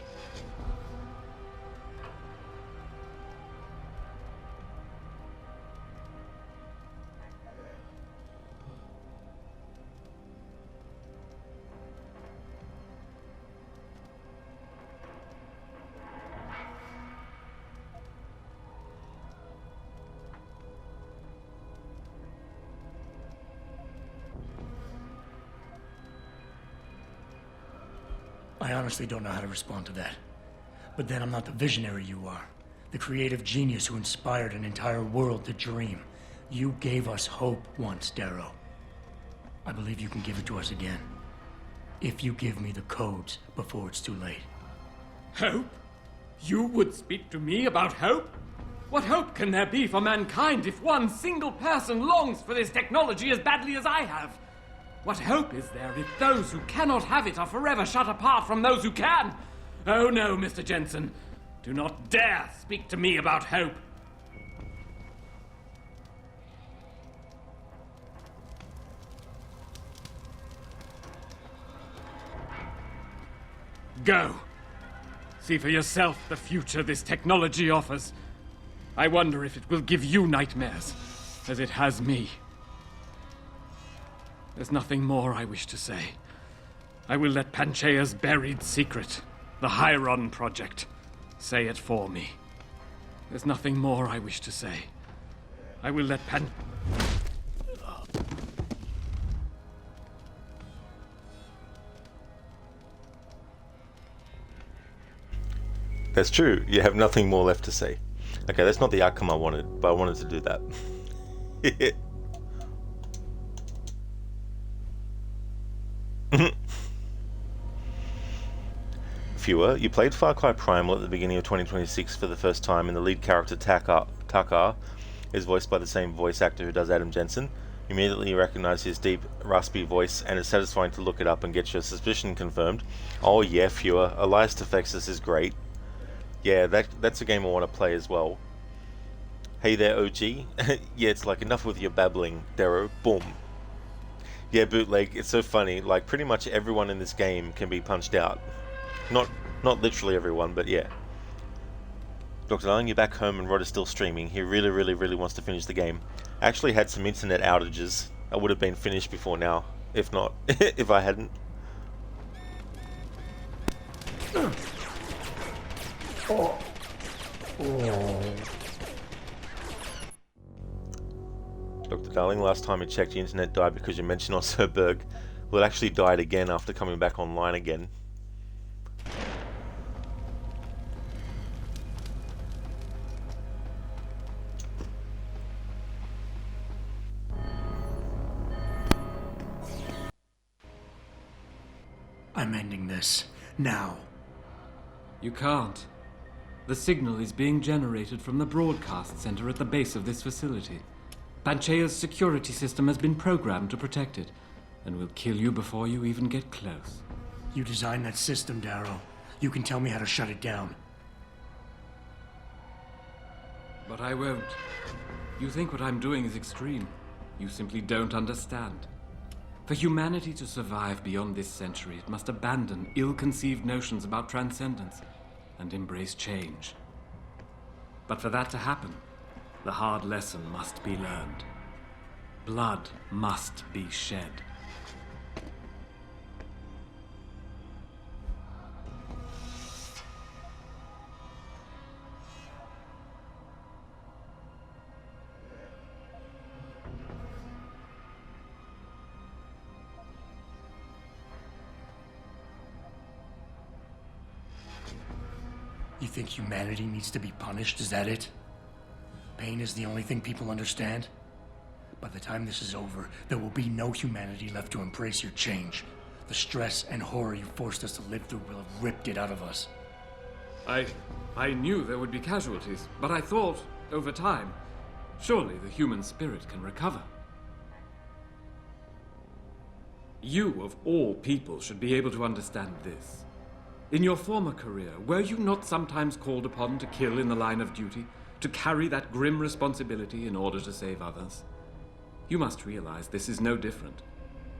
I honestly don't know how to respond to that. But then I'm not the visionary you are. The creative genius who inspired an entire world to dream. You gave us hope once, Darrow. I believe you can give it to us again. If you give me the codes before it's too late. Hope? You would speak to me about hope? What hope can there be for mankind if one single person longs for this technology as badly as I have? What hope is there if those who cannot have it are forever shut apart from those who can? Oh no, Mr. Jensen. Do not dare speak to me about hope. Go. See for yourself the future this technology offers. I wonder if it will give you nightmares, as it has me. There's nothing more I wish to say. I will let Panchaea's buried secret, the Hyron Project, say it for me. There's nothing more I wish to say. I will let That's true. You have nothing more left to say. Okay, that's not the outcome I wanted, but I wanted to do that. Viewer, you played Far Cry Primal at the beginning of 2026 for the first time, and the lead character Takar is voiced by the same voice actor who does Adam Jensen. You immediately recognize his deep, raspy voice, and it's satisfying to look it up and get your suspicion confirmed. Oh yeah, viewer, Elias Tefexis is great. Yeah, that's a game I want to play as well. Hey there, OG. Yeah, it's like, enough with your babbling, Darrow. Boom. Yeah, bootleg, it's so funny. Like, pretty much everyone in this game can be punched out. Not literally everyone, but yeah. Dr. Darling, you're back home and Rod is still streaming. He really wants to finish the game. I actually had some internet outages. I would have been finished before now. If not, if I hadn't. Dr. Darling, last time I checked, the internet died because you mentioned on Sir Berg. Well, it actually died again after coming back online again. I'm ending this. Now. You can't. The signal is being generated from the broadcast center at the base of this facility. Panchaea's security system has been programmed to protect it, and will kill you before you even get close. You designed that system, Darrow. You can tell me how to shut it down. But I won't. You think what I'm doing is extreme. You simply don't understand. For humanity to survive beyond this century, it must abandon ill-conceived notions about transcendence and embrace change. But for that to happen, the hard lesson must be learned. Blood must be shed. think humanity needs to be punished? Is that it? Pain is the only thing people understand? By the time this is over, there will be no humanity left to embrace your change. The stress and horror you forced us to live through will have ripped it out of us. I knew there would be casualties, but I thought, over time, surely the human spirit can recover. You, of all people, should be able to understand this. In your former career, were you not sometimes called upon to kill in the line of duty, to carry that grim responsibility in order to save others? You must realize this is no different.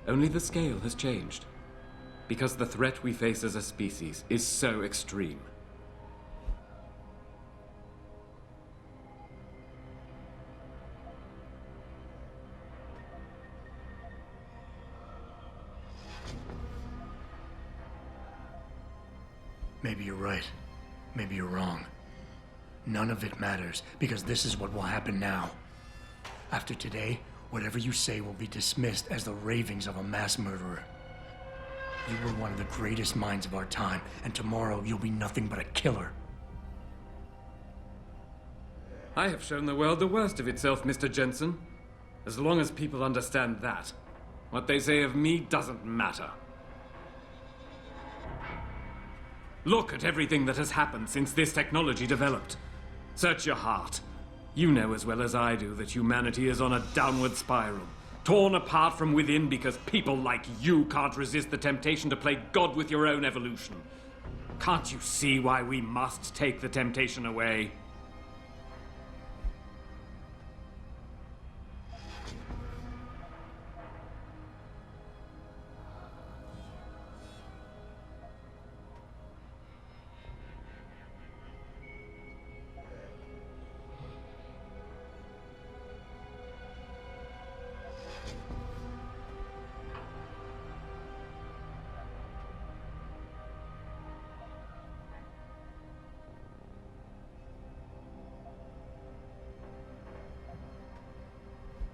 Only the scale has changed. Because the threat we face as a species is so extreme. Maybe you're right. Maybe you're wrong. None of it matters, because this is what will happen now. After today, whatever you say will be dismissed as the ravings of a mass murderer. You were one of the greatest minds of our time, and tomorrow you'll be nothing but a killer. I have shown the world the worst of itself, Mr. Jensen. As long as people understand that, what they say of me doesn't matter. Look at everything that has happened since this technology developed. Search your heart. You know as well as I do that humanity is on a downward spiral, torn apart from within because people like you can't resist the temptation to play God with your own evolution. Can't you see why we must take the temptation away?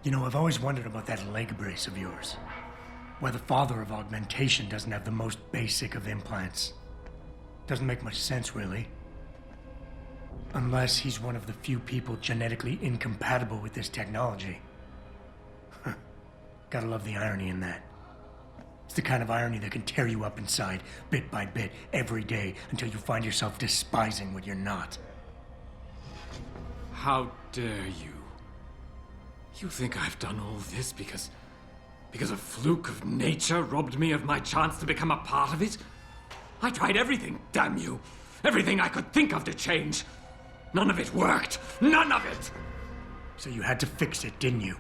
You know, I've always wondered about that leg brace of yours. Why the father of augmentation doesn't have the most basic of implants. Doesn't make much sense, really. Unless he's one of the few people genetically incompatible with this technology. Gotta love the irony in that. It's the kind of irony that can tear you up inside, bit by bit, every day, until you find yourself despising what you're not. How dare you? You think I've done all this because a fluke of nature robbed me of my chance to become a part of it? I tried everything, damn you. Everything I could think of to change. None of it worked. None of it! So you had to fix it, didn't you?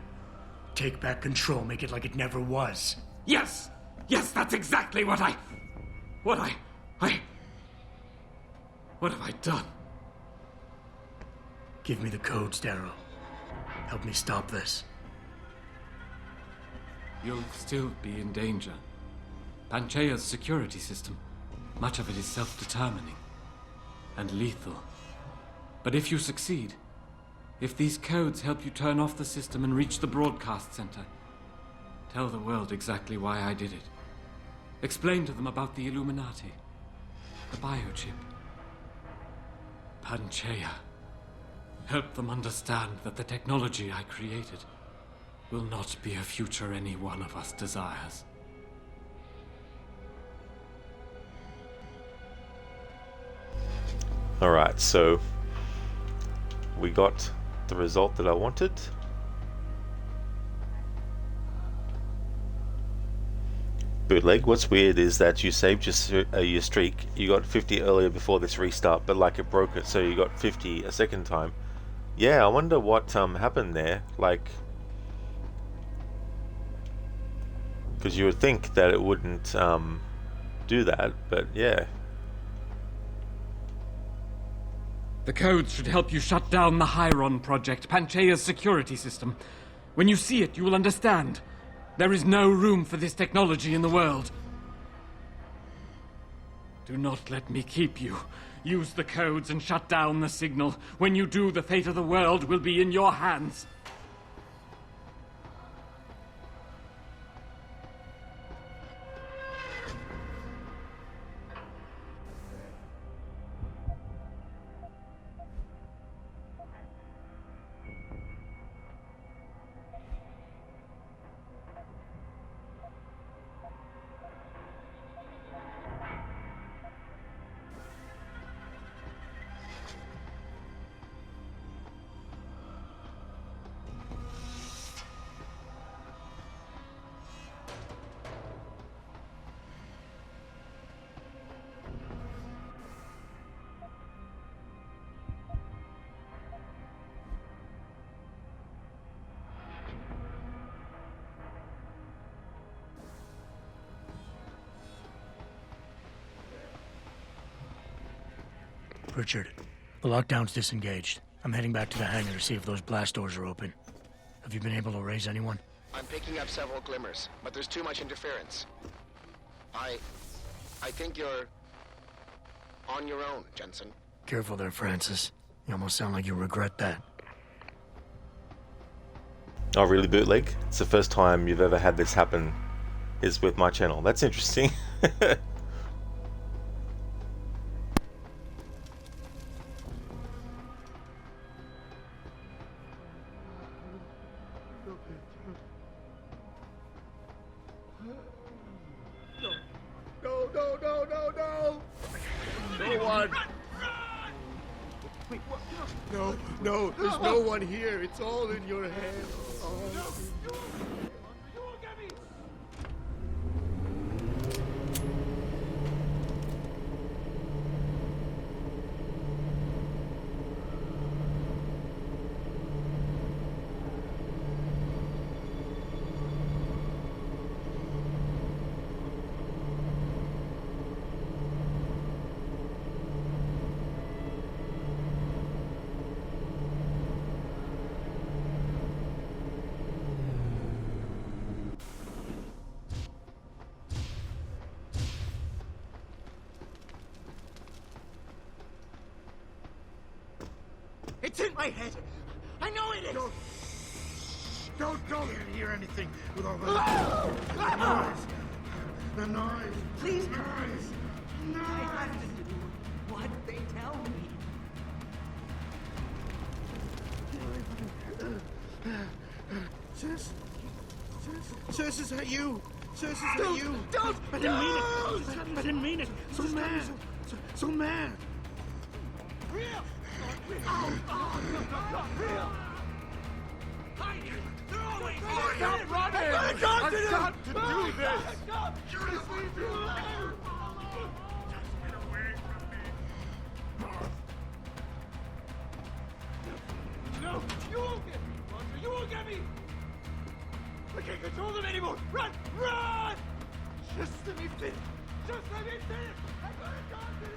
Take back control, make it like it never was. Yes! Yes, that's exactly what have I done? Give me the codes, Daryl. Help me stop this. You'll still be in danger. Panchea's security system, much of it is self-determining and lethal. But if you succeed, if these codes help you turn off the system and reach the broadcast center, tell the world exactly why I did it. Explain to them about the Illuminati, the biochip, Panchea. Help them understand that the technology I created will not be a future any one of us desires. Alright, so we got the result that I wanted. Bootleg, what's weird is that you saved your streak. You got 50 earlier before this restart, but like it broke it, so you got 50 a second time. Yeah, I wonder what happened there. Like, because you would think that it wouldn't do that, but yeah. The codes should help you shut down the Hyron project, Panchea's security system. When you see it, you will understand. There is no room for this technology in the world. Do not let me keep you. Use the codes and shut down the signal. When you do, the fate of the world will be in your hands. Richard, the lockdown's disengaged. I'm heading back to the hangar to see if those blast doors are open. Have you been able to raise anyone? I'm picking up several glimmers, but there's too much interference. I think you're on your own, Jensen. Careful there, Francis. You almost sound like you regret that. Oh, really, Bootleg? It's the first time you've ever had this happen is with my channel. That's interesting. No one! No, there's no one here. It's all in your head. It's in my head. I know it is. Don't hear anything with all the noise. The noise. Please, guys. I have to do what they tell me. Sis, is that you? Sis, is that you? Don't! I didn't mean it. So mad. Real! They're always Stop running! I've got to do this! No! You won't get me, Monster! You won't get me! I can't control them anymore! Run! Run! Just let me finish! Just let me finish! I'm gonna talk to them!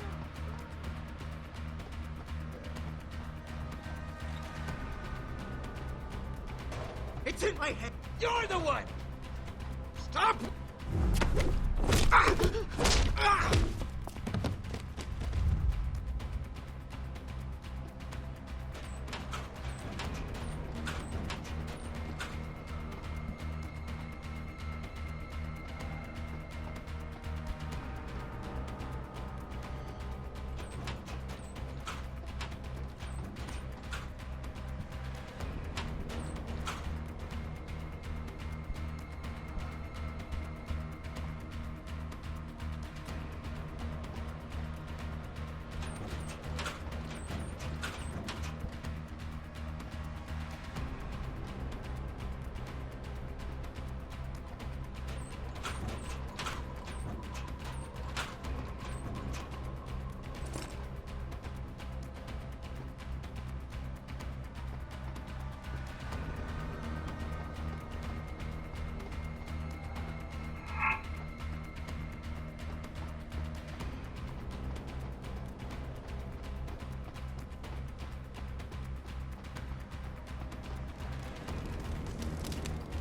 It's in my head! You're the one! Stop!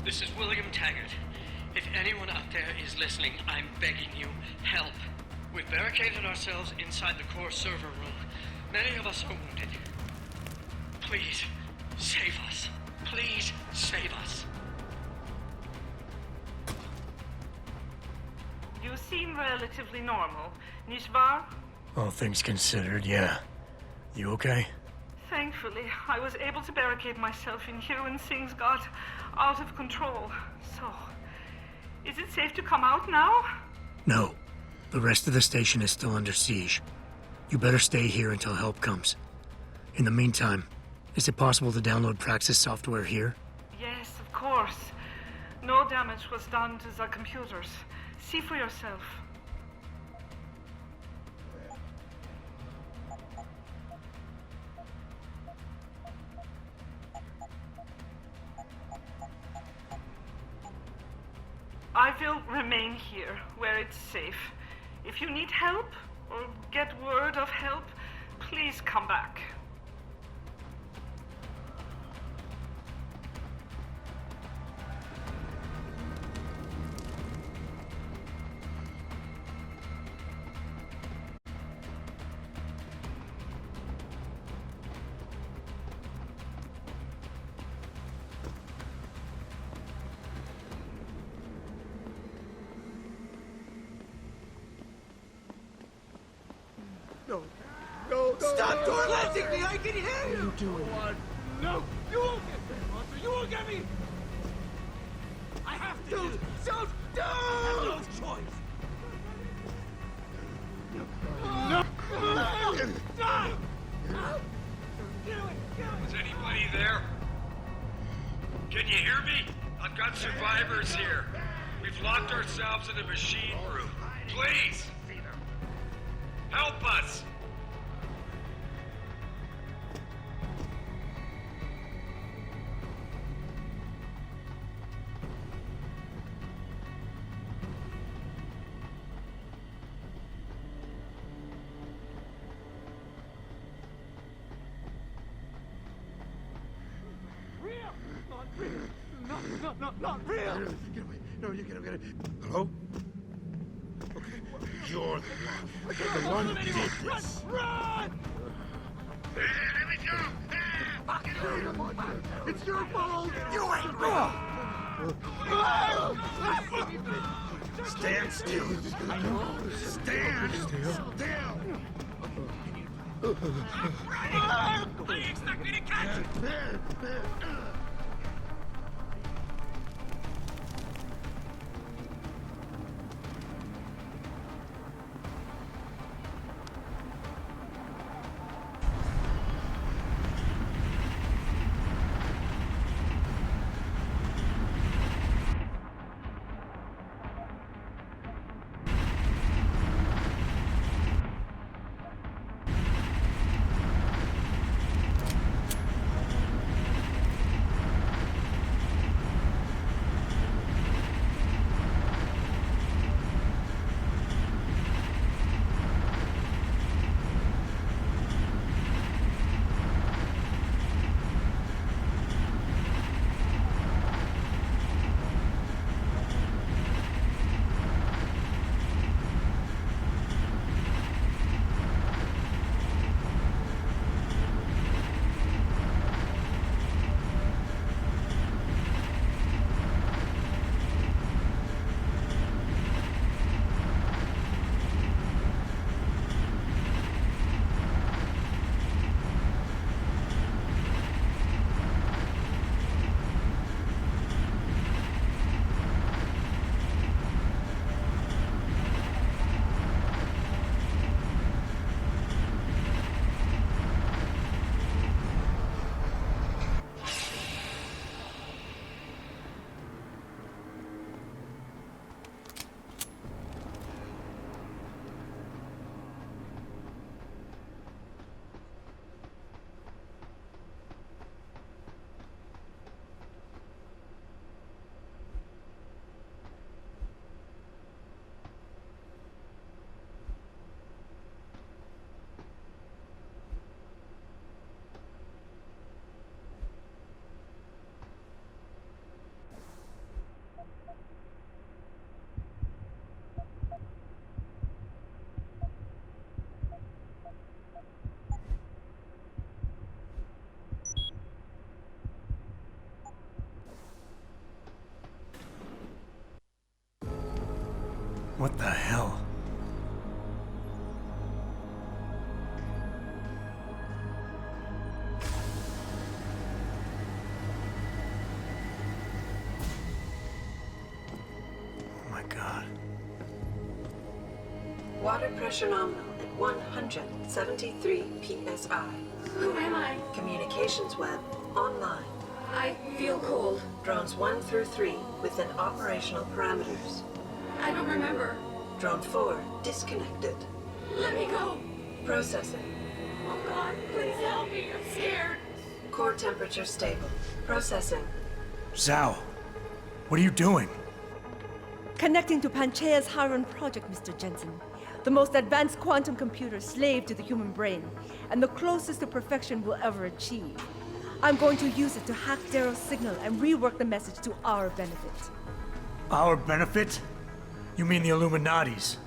This is William Taggart. If anyone out there is listening, I'm begging you, help. We've barricaded ourselves inside the core server room. Many of us are wounded. Please, save us. Please, save us. You seem relatively normal, nicht wahr? All things considered, yeah. You okay? Thankfully, I was able to barricade myself in here when things got out of control. So, is it safe to come out now? No. The rest of the station is still under siege. You better stay here until help comes. In the meantime, is it possible to download Praxis software here? Yes, of course. No damage was done to the computers. See for yourself. I will remain here, where it's safe. If you need help, or get word of help, please come back. No. No. Stop tormenting me! I can hear you! What are you doing? No! You won't get me, monster! You won't get me! I have to do this! Don't! I have no choice! No! Is anybody there? Can you hear me? I've got survivors here. We've locked ourselves in the machine room. Please! Help us! Real! Not real! Not real! Get away! No, you get away! Hello? Okay, you're the one who did this. Run! Here we go! It's your fault! You ain't real! Stand still! Stand still! What do you expect me to catch? What the hell? Oh my God. Water pressure nominal at 173 psi. Who am I? Communications web online. I feel cold. Drones 1 through 3 within operational parameters. I don't remember. Drone 4 disconnected. Let me go. Processing. Oh God, please help me. I'm scared. Core temperature stable. Processing. Zhao, what are you doing? Connecting to Panchea's Hiron project, Mr. Jensen. the most advanced quantum computer slave to the human brain, and the closest to perfection we'll ever achieve. I'm going to use it to hack Darrow's signal and rework the message to our benefit. Our benefit? You mean the Illuminati's?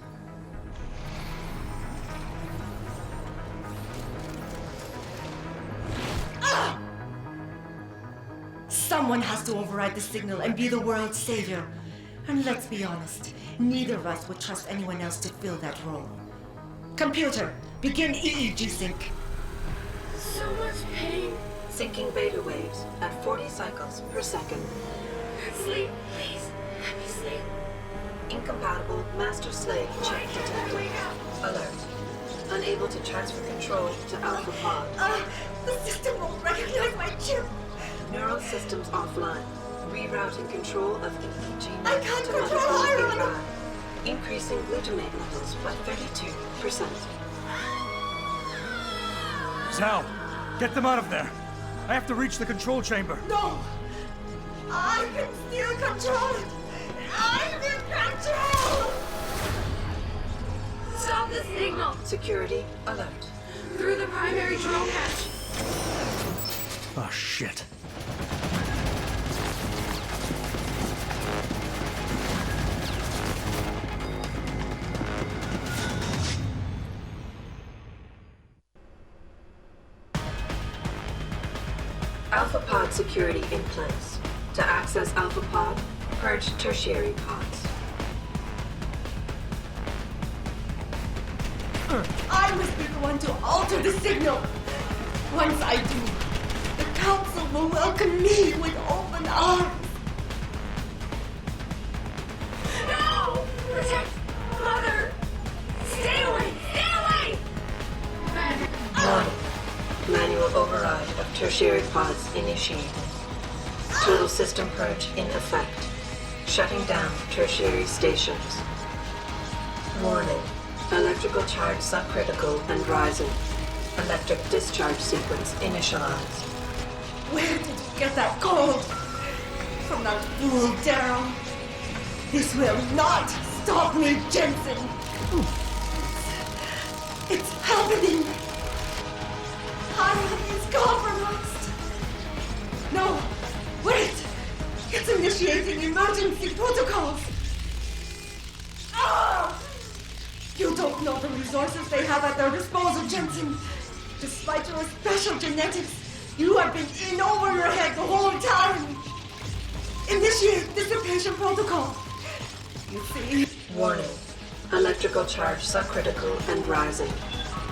Someone has to override the signal and be the world's savior. And let's be honest, neither of us would trust anyone else to fill that role. Computer, begin EEG sync. So much pain. Syncing beta waves at 40 cycles per second. Sleep, please. Let me sleep. Incompatible master-slave check detected. Alert. Unable to transfer control to Alpha Pod. The system won't recognize my chip. Neural systems offline. Rerouting control of EEG I can't control iron. drive. Increasing glutamate levels by 32%. Zal, get them out of there. I have to reach the control chamber. No! I can still control it! I'm in control! Stop the signal! Security alert. Through the primary drone hatch. Oh, shit. Alpha Pod security in place. To access Alpha Pod, purge tertiary pods. I must be the one to alter the signal. Once I do, the Council will welcome me with open arms. No! Protect Mother! Stay away! Stay away! Warning. Manual override of tertiary pods initiated. Total system purge in effect. Shutting down tertiary stations. Warning. Electrical charge subcritical and rising. Electric discharge sequence initialized. Where did you get that code? From that fool Darrow. This will not stop me, Jensen. It's happening. I is compromised. No, wait. It's initiating emergency protocols. Ah! You don't know the resources they have at their disposal, Jensen. Despite your special genetics, you have been in over your head the whole time. Initiate dissipation protocol. You see? Warning. Electrical charge subcritical and rising.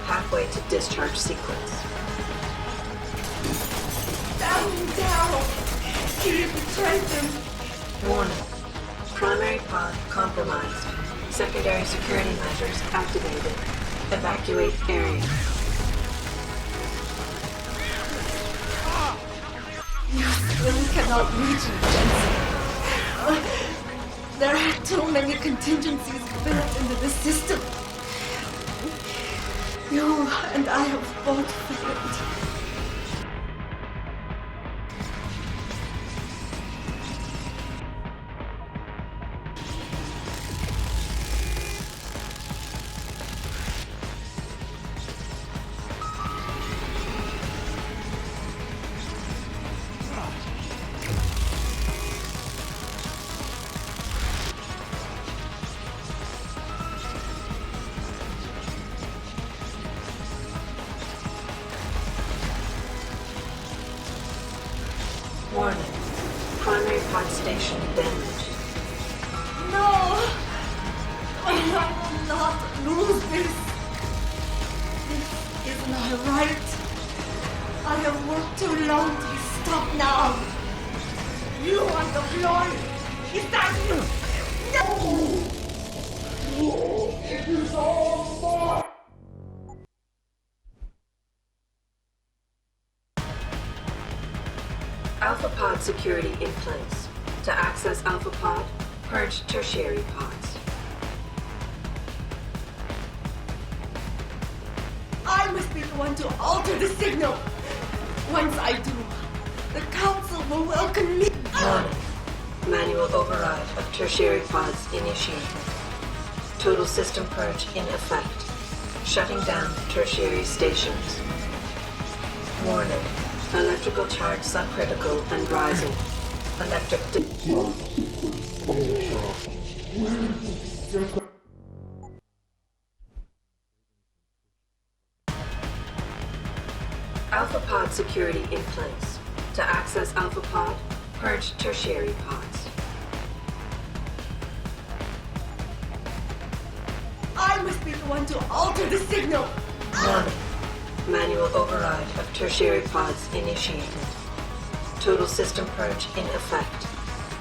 Halfway to discharge sequence. Damn Darrow! He betrayed them. Warning. Primary pod compromised. Secondary security measures activated. Evacuate area. You still cannot reach it, Jensen. There are too many contingencies built into the system. You and I have both failed. Warning. Primary pod station damaged. No! I will not lose this. This is not right. I have worked too long to stop now. You want the glory? Is that you? No! It is all mine! Alpha Pod security in place. To access Alpha Pod, purge tertiary pods. I must be the one to alter the signal. Once I do, the Council will welcome me. Warning. Manual override of tertiary pods initiated. Total system purge in effect. Shutting down tertiary stations. Warning. Electrical charge subcritical and rising. Electric... Alpha pod security in place. To access Alpha pod, purge tertiary pods. I must be the one to alter the signal. Warning. Manual override of tertiary pods initiated. Total system purge in effect.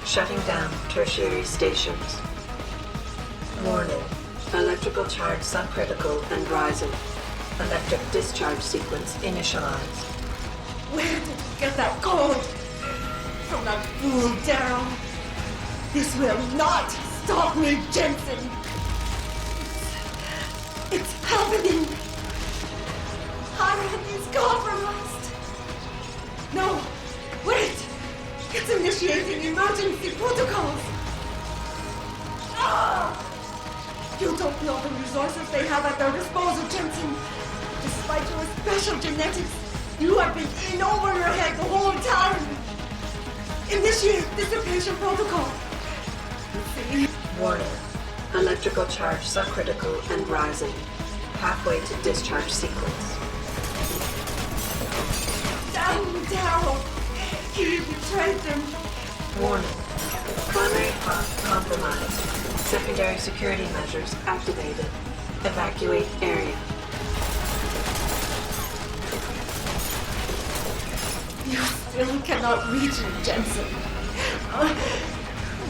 Shutting down tertiary stations. Warning. Electrical charge subcritical and rising. Electric discharge sequence initialized. Where did you get that code? From that fool Daryl. This will not stop me, Jensen. It's happening. Hiram is compromised. No, wait. It's initiating emergency protocols. Ah! You don't know the resources they have at their disposal, Jensen. Despite your special genetics, you have been in over your head the whole time. Initiate dissipation protocol. See? Warning. Electrical charge subcritical and rising. Halfway to discharge sequence. Damn Daryl! He betrayed them. Warning. Primary pod compromised. Secondary security measures activated. Evacuate area. You still cannot reach him, Jensen.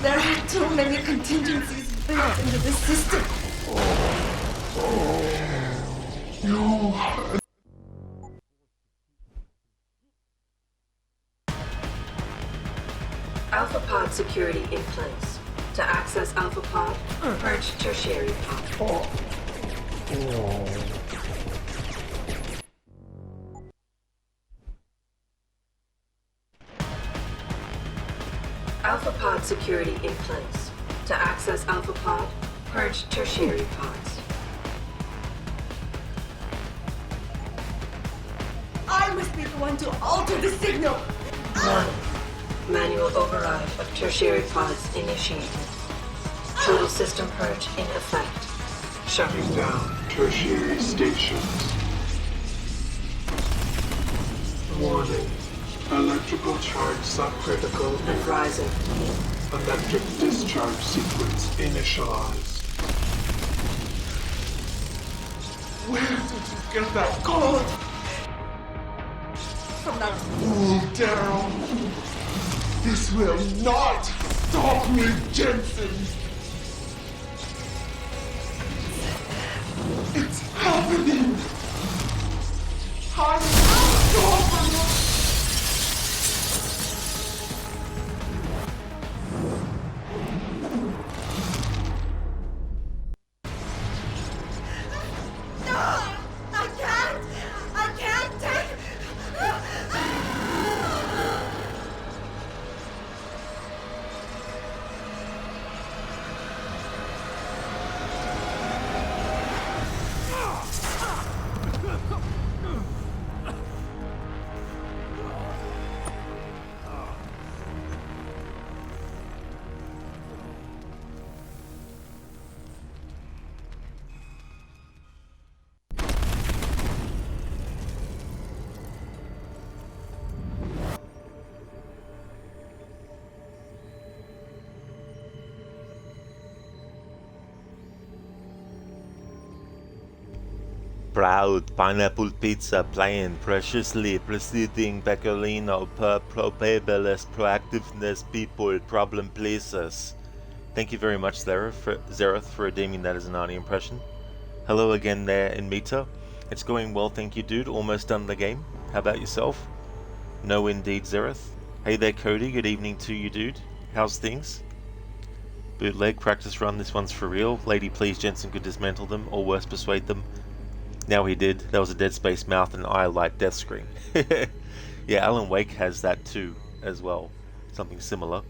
There are too many contingencies built into the system. Alpha pod security in place. To access Alpha pod, purge tertiary pod. Alpha pod security in place. To access Alpha pod, purge tertiary pods. I must be the one to alter the signal. Warning. Manual override of tertiary pods initiated. Total system purge in effect. Shutting down tertiary stations. Warning. Electrical charge subcritical and rising. Electric discharge sequence initialized. Where did you get that code? From that fool Daryl. This will not stop me, Jensen. It's happening. I'm unstoppable. Proud pineapple pizza playing preciously proceeding pecorino per probabilis proactiveness people problem places. Thank you very much Zereth for redeeming that as an Arnie impression. Hello again there in Meta. It's going well, thank you dude, almost done the game. How about yourself? No indeed Zereth. Hey there Cody, good evening to you dude. How's things? Bootleg practice run, this one's for real. Lady please Jensen could dismantle them or worse persuade them. Now he did. That was a Dead Space mouth and eye light death scream. Yeah, Alan Wake has that too, as well. Something similar.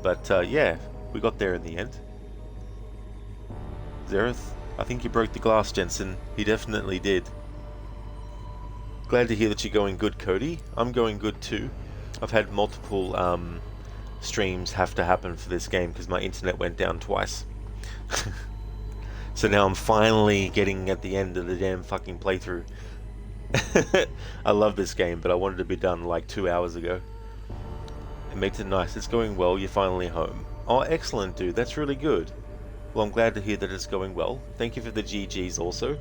But yeah, we got there in the end. Zareth, I think you broke the glass, Jensen. He definitely did. Glad to hear that you're going good, Cody. I'm going good too. I've had multiple streams have to happen for this game because my internet went down twice. So now I'm finally getting at the end of the damn fucking playthrough. I love this game, but I wanted to be done like 2 hours ago. It makes it nice. It's going well. You're finally home. Oh, excellent, dude. That's really good. Well, I'm glad to hear that it's going well. Thank you for the GGs also.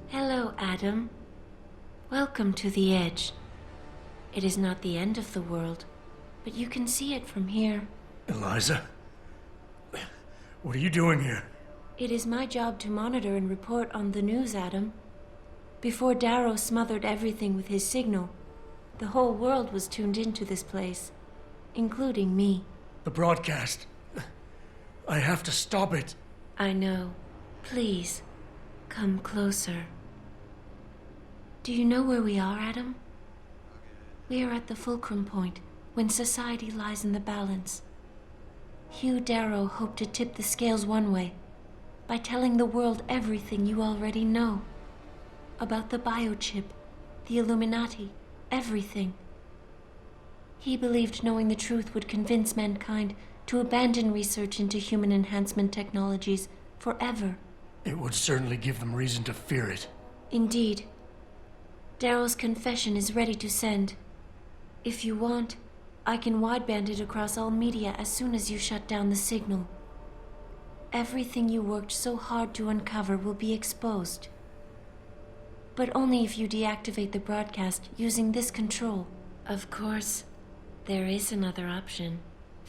Hello, Adam. Welcome to the Edge. It is not the end of the world, but you can see it from here. Eliza? What are you doing here? It is my job to monitor and report on the news, Adam. Before Darrow smothered everything with his signal, the whole world was tuned into this place, including me. The broadcast. I have to stop it. I know. Please, come closer. Do you know where we are, Adam? We are at the fulcrum point, when society lies in the balance. Hugh Darrow hoped to tip the scales one way, by telling the world everything you already know. About the biochip, the Illuminati, everything. He believed knowing the truth would convince mankind to abandon research into human enhancement technologies forever. It would certainly give them reason to fear it. Indeed. Darrow's confession is ready to send. If you want, I can wideband it across all media as soon as you shut down the signal. Everything you worked so hard to uncover will be exposed. But only if you deactivate the broadcast using this control. Of course, there is another option.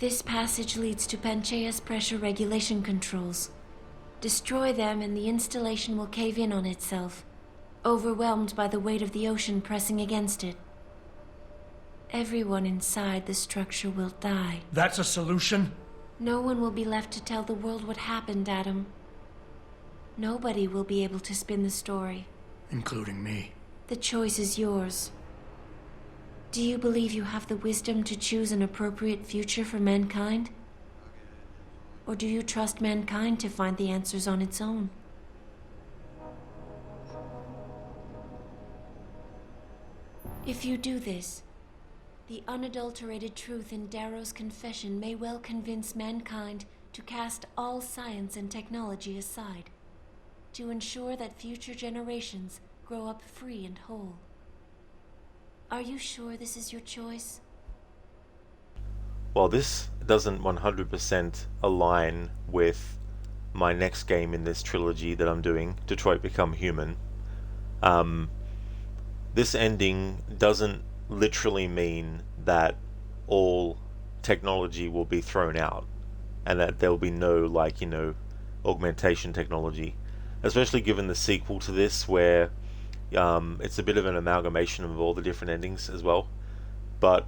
This passage leads to Panchaea's pressure regulation controls. Destroy them and the installation will cave in on itself, overwhelmed by the weight of the ocean pressing against it. Everyone inside the structure will die. That's a solution? No one will be left to tell the world what happened, Adam. Nobody will be able to spin the story. Including me. The choice is yours. Do you believe you have the wisdom to choose an appropriate future for mankind? Or do you trust mankind to find the answers on its own? If you do this, the unadulterated truth in Darrow's confession may well convince mankind to cast all science and technology aside, to ensure that future generations grow up free and whole. Are you sure this is your choice? Well, this doesn't 100% align with my next game in this trilogy that I'm doing, Detroit Become Human. This ending doesn't literally mean that all technology will be thrown out and that there'll be no, like, augmentation technology, especially given the sequel to this where it's a bit of an amalgamation of all the different endings as well. But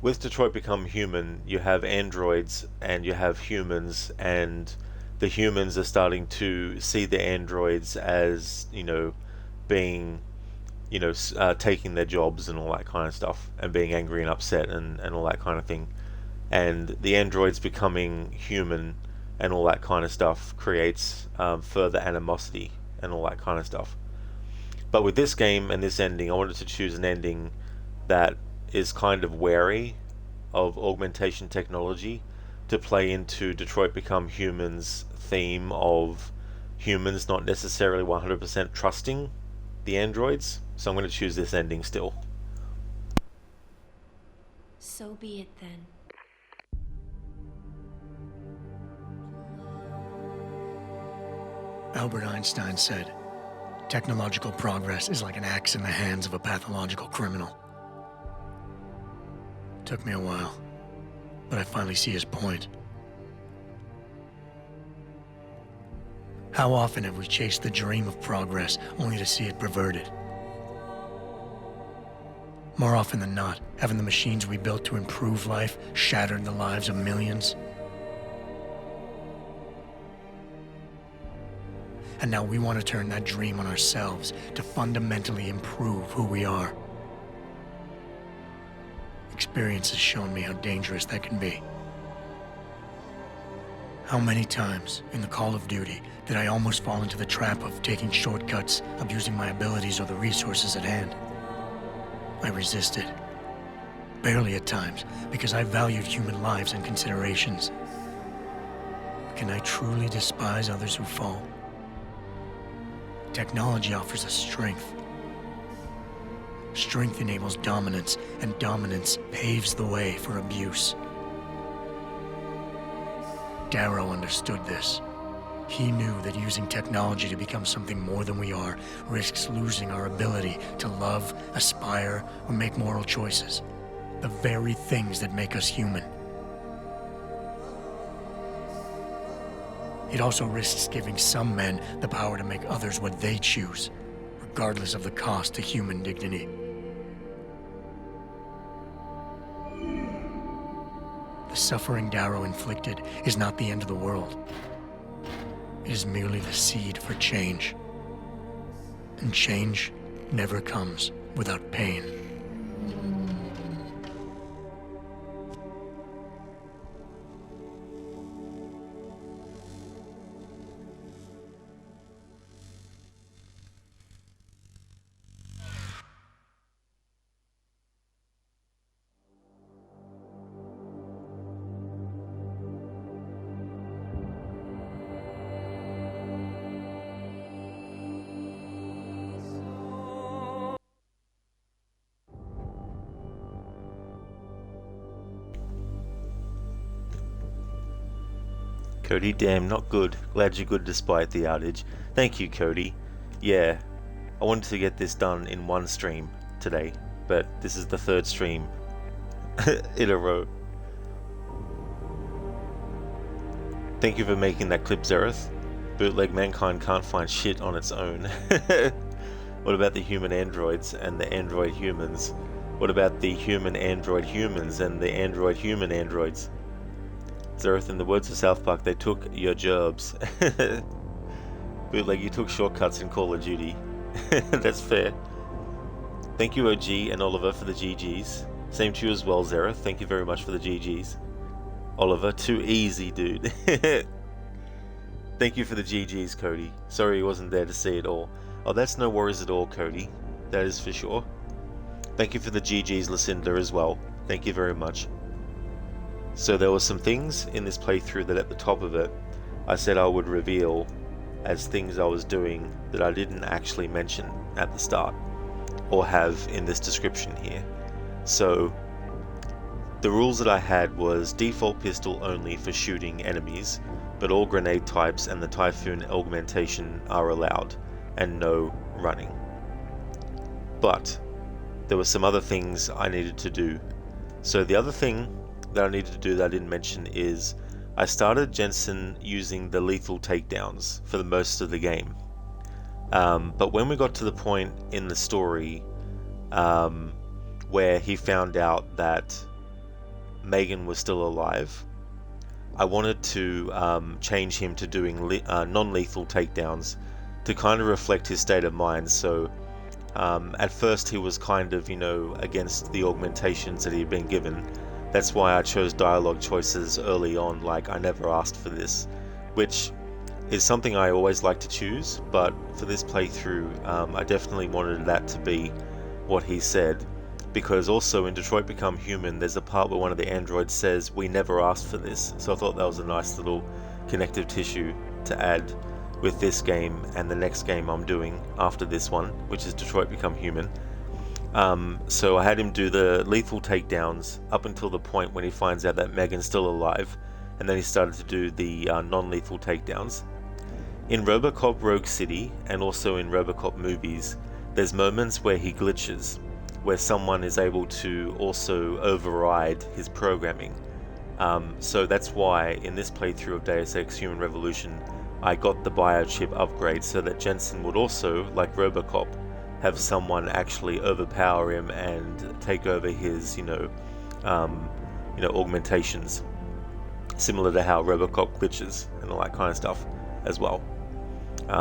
with Detroit Become Human, you have androids and you have humans, and the humans are starting to see the androids as, being, taking their jobs and all that kind of stuff, and being angry and upset and all that kind of thing. And the androids becoming human and all that kind of stuff creates further animosity and all that kind of stuff. But with this game and this ending, I wanted to choose an ending that is kind of wary of augmentation technology to play into Detroit Become Human's theme of humans not necessarily 100% trusting the androids. So I'm going to choose this ending still. So be it then. Albert Einstein said, technological progress is like an axe in the hands of a pathological criminal. Took me a while, but I finally see his point. How often have we chased the dream of progress only to see it perverted? More often than not, haven't the machines we built to improve life shattered the lives of millions? And now we want to turn that dream on ourselves to fundamentally improve who we are. Experience has shown me how dangerous that can be. How many times in the Call of Duty did I almost fall into the trap of taking shortcuts, abusing my abilities or the resources at hand? I resisted. Barely at times, because I valued human lives and considerations. Can I truly despise others who fall? Technology offers us strength. Strength enables dominance, and dominance paves the way for abuse. Darrow understood this. He knew that using technology to become something more than we are risks losing our ability to love, aspire, or make moral choices. The very things that make us human. It also risks giving some men the power to make others what they choose, regardless of the cost to human dignity. The suffering Darrow inflicted is not the end of the world. It is merely the seed for change. And change never comes without pain. Cody, damn, not good. Glad you're good despite the outage. Thank you, Cody. Yeah, I wanted to get this done in one stream today, but this is the third stream in a row. Thank you for making that clip, Zereth. Bootleg Mankind can't find shit on its own. What about the human androids and the android humans? What about the human android humans and the android human androids? Zereth, in the words of South Park, they took your jobs. Bootleg, you took shortcuts in Call of Duty. That's fair. Thank you, OG and Oliver, for the GGs. Same to you as well, Zereth. Thank you very much for the GGs. Oliver, too easy, dude. Thank you for the GGs, Cody. Sorry he wasn't there to see it all. Oh, that's no worries at all, Cody. That is for sure. Thank you for the GGs, Lucinda, as well. Thank you very much. So there were some things in this playthrough that at the top of it, I said I would reveal as things I was doing that I didn't actually mention at the start, or have in this description here. So the rules that I had was default pistol only for shooting enemies, but all grenade types and the Typhoon augmentation are allowed, and no running. But there were some other things I needed to do. So the other thing that I needed to do that I didn't mention is I started Jensen using the lethal takedowns for the most of the game. But when we got to the point in the story where he found out that Megan was still alive, I wanted to change him to doing non-lethal takedowns to kind of reflect his state of mind. So at first he was kind of, against the augmentations that he had been given. That's why I chose dialogue choices early on, like I never asked for this, which is something I always like to choose, but for this playthrough I definitely wanted that to be what he said, because also in Detroit Become Human there's a part where one of the androids says, "We never asked for this," so I thought that was a nice little connective tissue to add with this game and the next game I'm doing after this one, which is Detroit Become Human. So I had him do the lethal takedowns up until the point when he finds out that Megan's still alive, and then he started to do the non-lethal takedowns. In RoboCop Rogue City, and also in RoboCop movies, there's moments where he glitches, where someone is able to also override his programming. So that's why in this playthrough of Deus Ex Human Revolution, I got the biochip upgrade so that Jensen would also, like RoboCop, have someone actually overpower him and take over his, augmentations, similar to how RoboCop glitches and all that kind of stuff as well.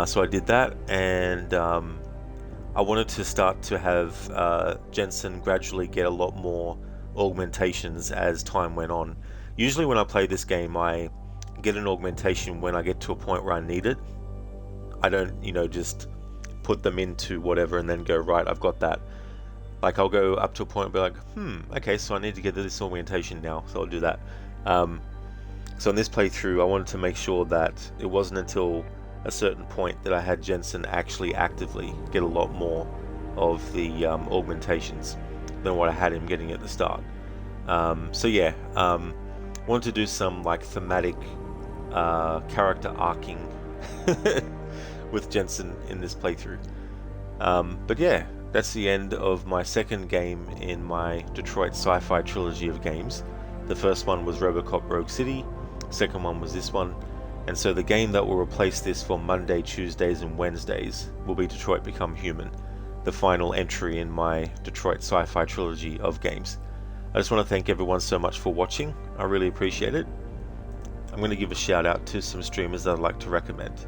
So I did that, and I wanted to start to have Jensen gradually get a lot more augmentations as time went on. Usually when I play this game, I get an augmentation when I get to a point where I need it. I don't, just put them into whatever and then go, right, I've got that. Like, I'll go up to a point and be like, okay, so I need to get this augmentation now, so I'll do that. So in this playthrough, I wanted to make sure that it wasn't until a certain point that I had Jensen actually actively get a lot more of the augmentations than what I had him getting at the start. So yeah, wanted to do some like thematic character arcing with Jensen in this playthrough. But yeah, that's the end of my second game in my Detroit Sci-Fi Trilogy of games. The first one was RoboCop Rogue City, second one was this one, and so the game that will replace this for Monday, Tuesdays and Wednesdays will be Detroit Become Human, the final entry in my Detroit Sci-Fi Trilogy of games. I just want to thank everyone so much for watching, I really appreciate it. I'm going to give a shout out to some streamers that I'd like to recommend.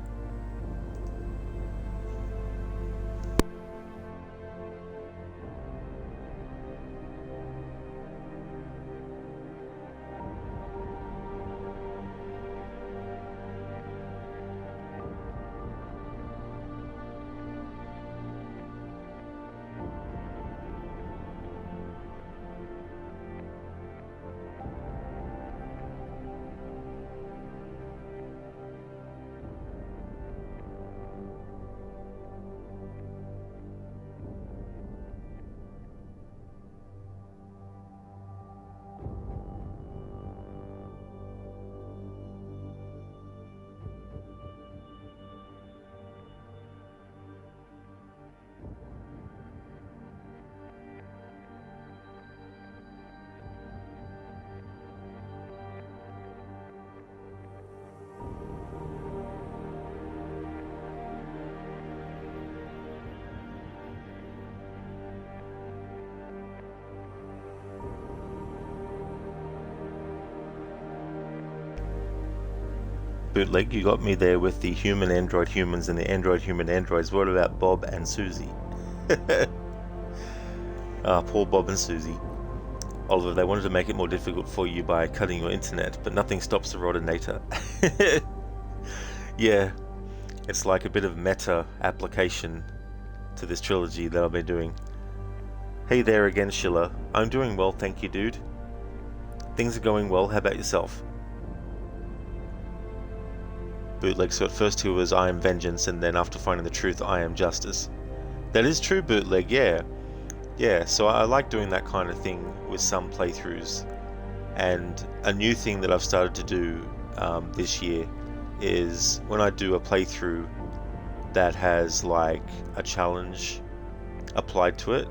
Bootleg, you got me there with the human android humans and the android human androids. What about Bob and Susie? Poor Bob and Susie. Oliver, they wanted to make it more difficult for you by cutting your internet, but nothing stops the Rodinator. Yeah, it's like a bit of meta application to this trilogy that I've been doing. Hey there again, Schiller. I'm doing well, thank you, dude. Things are going well, how about yourself? Bootleg, so at first he was I am vengeance, and then after finding the truth, I am justice. That is true, Bootleg, yeah. Yeah, so I like doing that kind of thing with some playthroughs. And a new thing that I've started to do this year is when I do a playthrough that has like a challenge applied to it,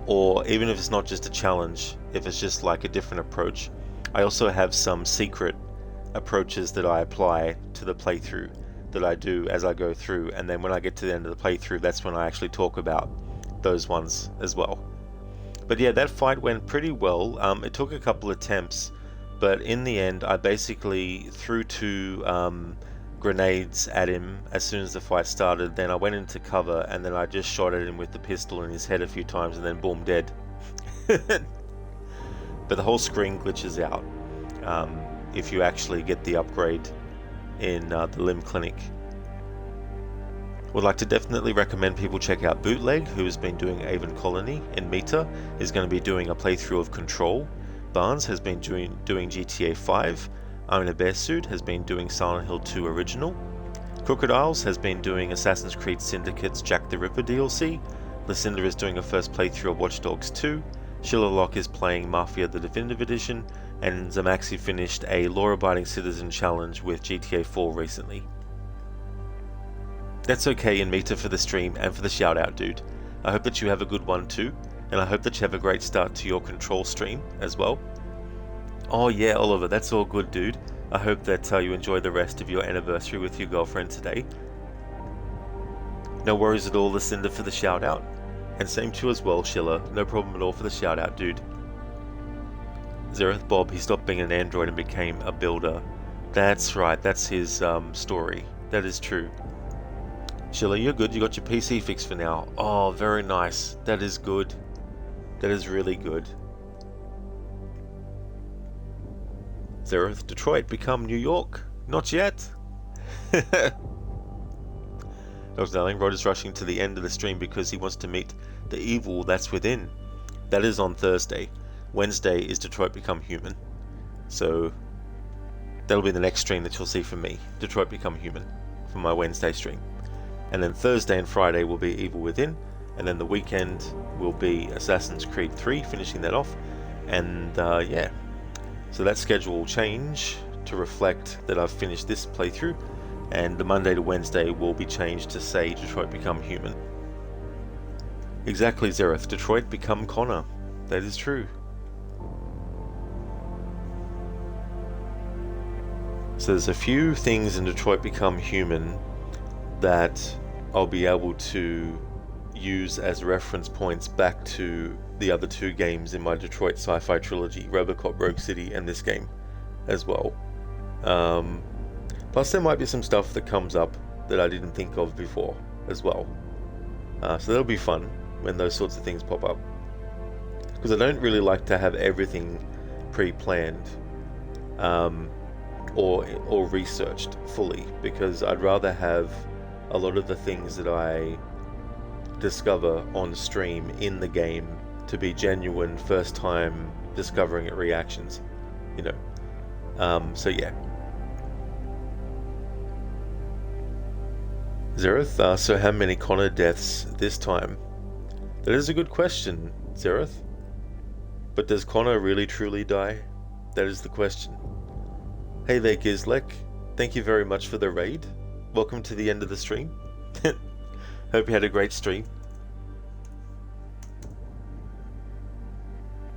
or even if it's not just a challenge, if it's just like a different approach, I also have some secret approaches that I apply to the playthrough that I do as I go through, and then when I get to the end of the playthrough, that's when I actually talk about those ones as well. But yeah, that fight went pretty well. It took a couple attempts, but in the end I basically threw two grenades at him as soon as the fight started. Then I went into cover and then I just shot at him with the pistol in his head a few times and then boom, dead. But the whole screen glitches out if you actually get the upgrade in the limb clinic. Would like to definitely recommend people check out Bootleg, who has been doing Avon Colony, and Mita is going to be doing a playthrough of Control. Barnes has been doing GTA 5. I'm in a Bear Suit has been doing Silent Hill 2 Original. Crocodiles has been doing Assassin's Creed Syndicate's Jack the Ripper DLC. Lucinda is doing a first playthrough of Watch Dogs 2. Shillerlock is playing Mafia the Definitive Edition, and Zamaxi finished a law-abiding citizen challenge with GTA 4 recently. That's okay, in Mita, for the stream and for the shout out, dude. I hope that you have a good one too, and I hope that you have a great start to your Control stream as well. Oh yeah, Oliver, that's all good, dude. I hope that you enjoy the rest of your anniversary with your girlfriend today. No worries at all, Lucinda, for the shout out. And same to you as well, Schiller. No problem at all for the shout out, dude. Zereth Bob, he stopped being an android and became a builder. That's right, that's his story. That is true. Schiller, you're good. You got your PC fixed for now. Oh, very nice. That is good. That is really good. Zereth, Detroit become New York? Not yet. Dr. Darling, Rod is rushing to the end of the stream because he wants to meet the evil that's within. That is on Thursday. Wednesday is Detroit Become Human. So that'll be the next stream that you'll see from me. Detroit Become Human for my Wednesday stream. And then Thursday and Friday will be Evil Within. And then the weekend will be Assassin's Creed 3, finishing that off. And yeah. So that schedule will change to reflect that I've finished this playthrough. And the Monday to Wednesday will be changed to say Detroit Become Human. Exactly, Zereth. Detroit Become Connor. That is true. So there's a few things in Detroit Become Human that I'll be able to use as reference points back to the other two games in my Detroit Sci-Fi Trilogy, Robocop Rogue City and this game as well. Plus there might be some stuff that comes up that I didn't think of before as well. So that'll be fun when those sorts of things pop up. Because I don't really like to have everything pre-planned or researched fully, because I'd rather have a lot of the things that I discover on stream in the game to be genuine first time discovering it reactions, you know. So yeah. Zereth, so how many Connor deaths this time? That is a good question, Zereth. But does Connor really truly die? That is the question. Hey there, Gizlek. Thank you very much for the raid. Welcome to the end of the stream. Hope you had a great stream.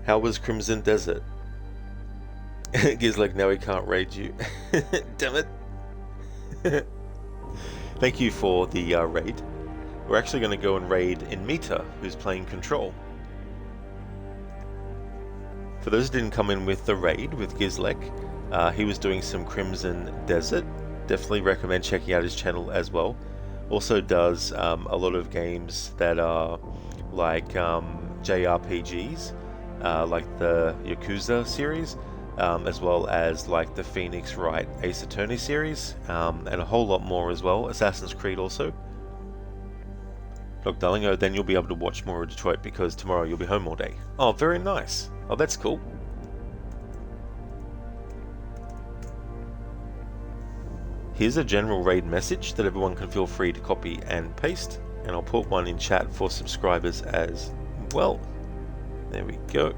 How was Crimson Desert? Gizlek, now he can't raid you. Damn it. Thank you for the raid. We're actually going to go and raid in Mita, who's playing Control. For those who didn't come in with the raid with Gizlek, he was doing some Crimson Desert. Definitely recommend checking out his channel as well. Also does a lot of games that are like JRPGs, like the Yakuza series, as well as like the Phoenix Wright Ace Attorney series, and a whole lot more as well. Assassin's Creed also. Dr. Darling, then you'll be able to watch more of Detroit because tomorrow you'll be home all day. Oh, very nice. Oh, that's cool. Here's a general raid message that everyone can feel free to copy and paste, and I'll put one in chat for subscribers as well. There we go.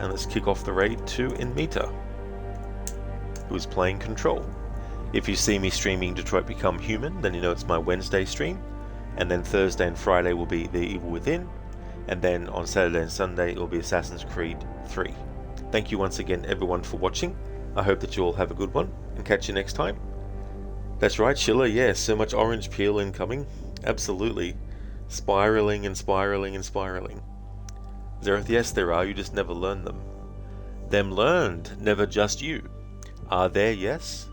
And let's kick off the raid to Inmita, who's playing Control. If you see me streaming Detroit Become Human, then you know it's my Wednesday stream, and then Thursday and Friday will be The Evil Within, and then on Saturday and Sunday it will be Assassin's Creed 3. Thank you once again everyone for watching. I hope that you all have a good one, and catch you next time. That's right, Schiller, yeah, so much orange peel incoming. Absolutely. Spiraling and spiraling and spiraling. Zereth, yes there are, you just never learn them. Them learned, never just you. Are there, yes?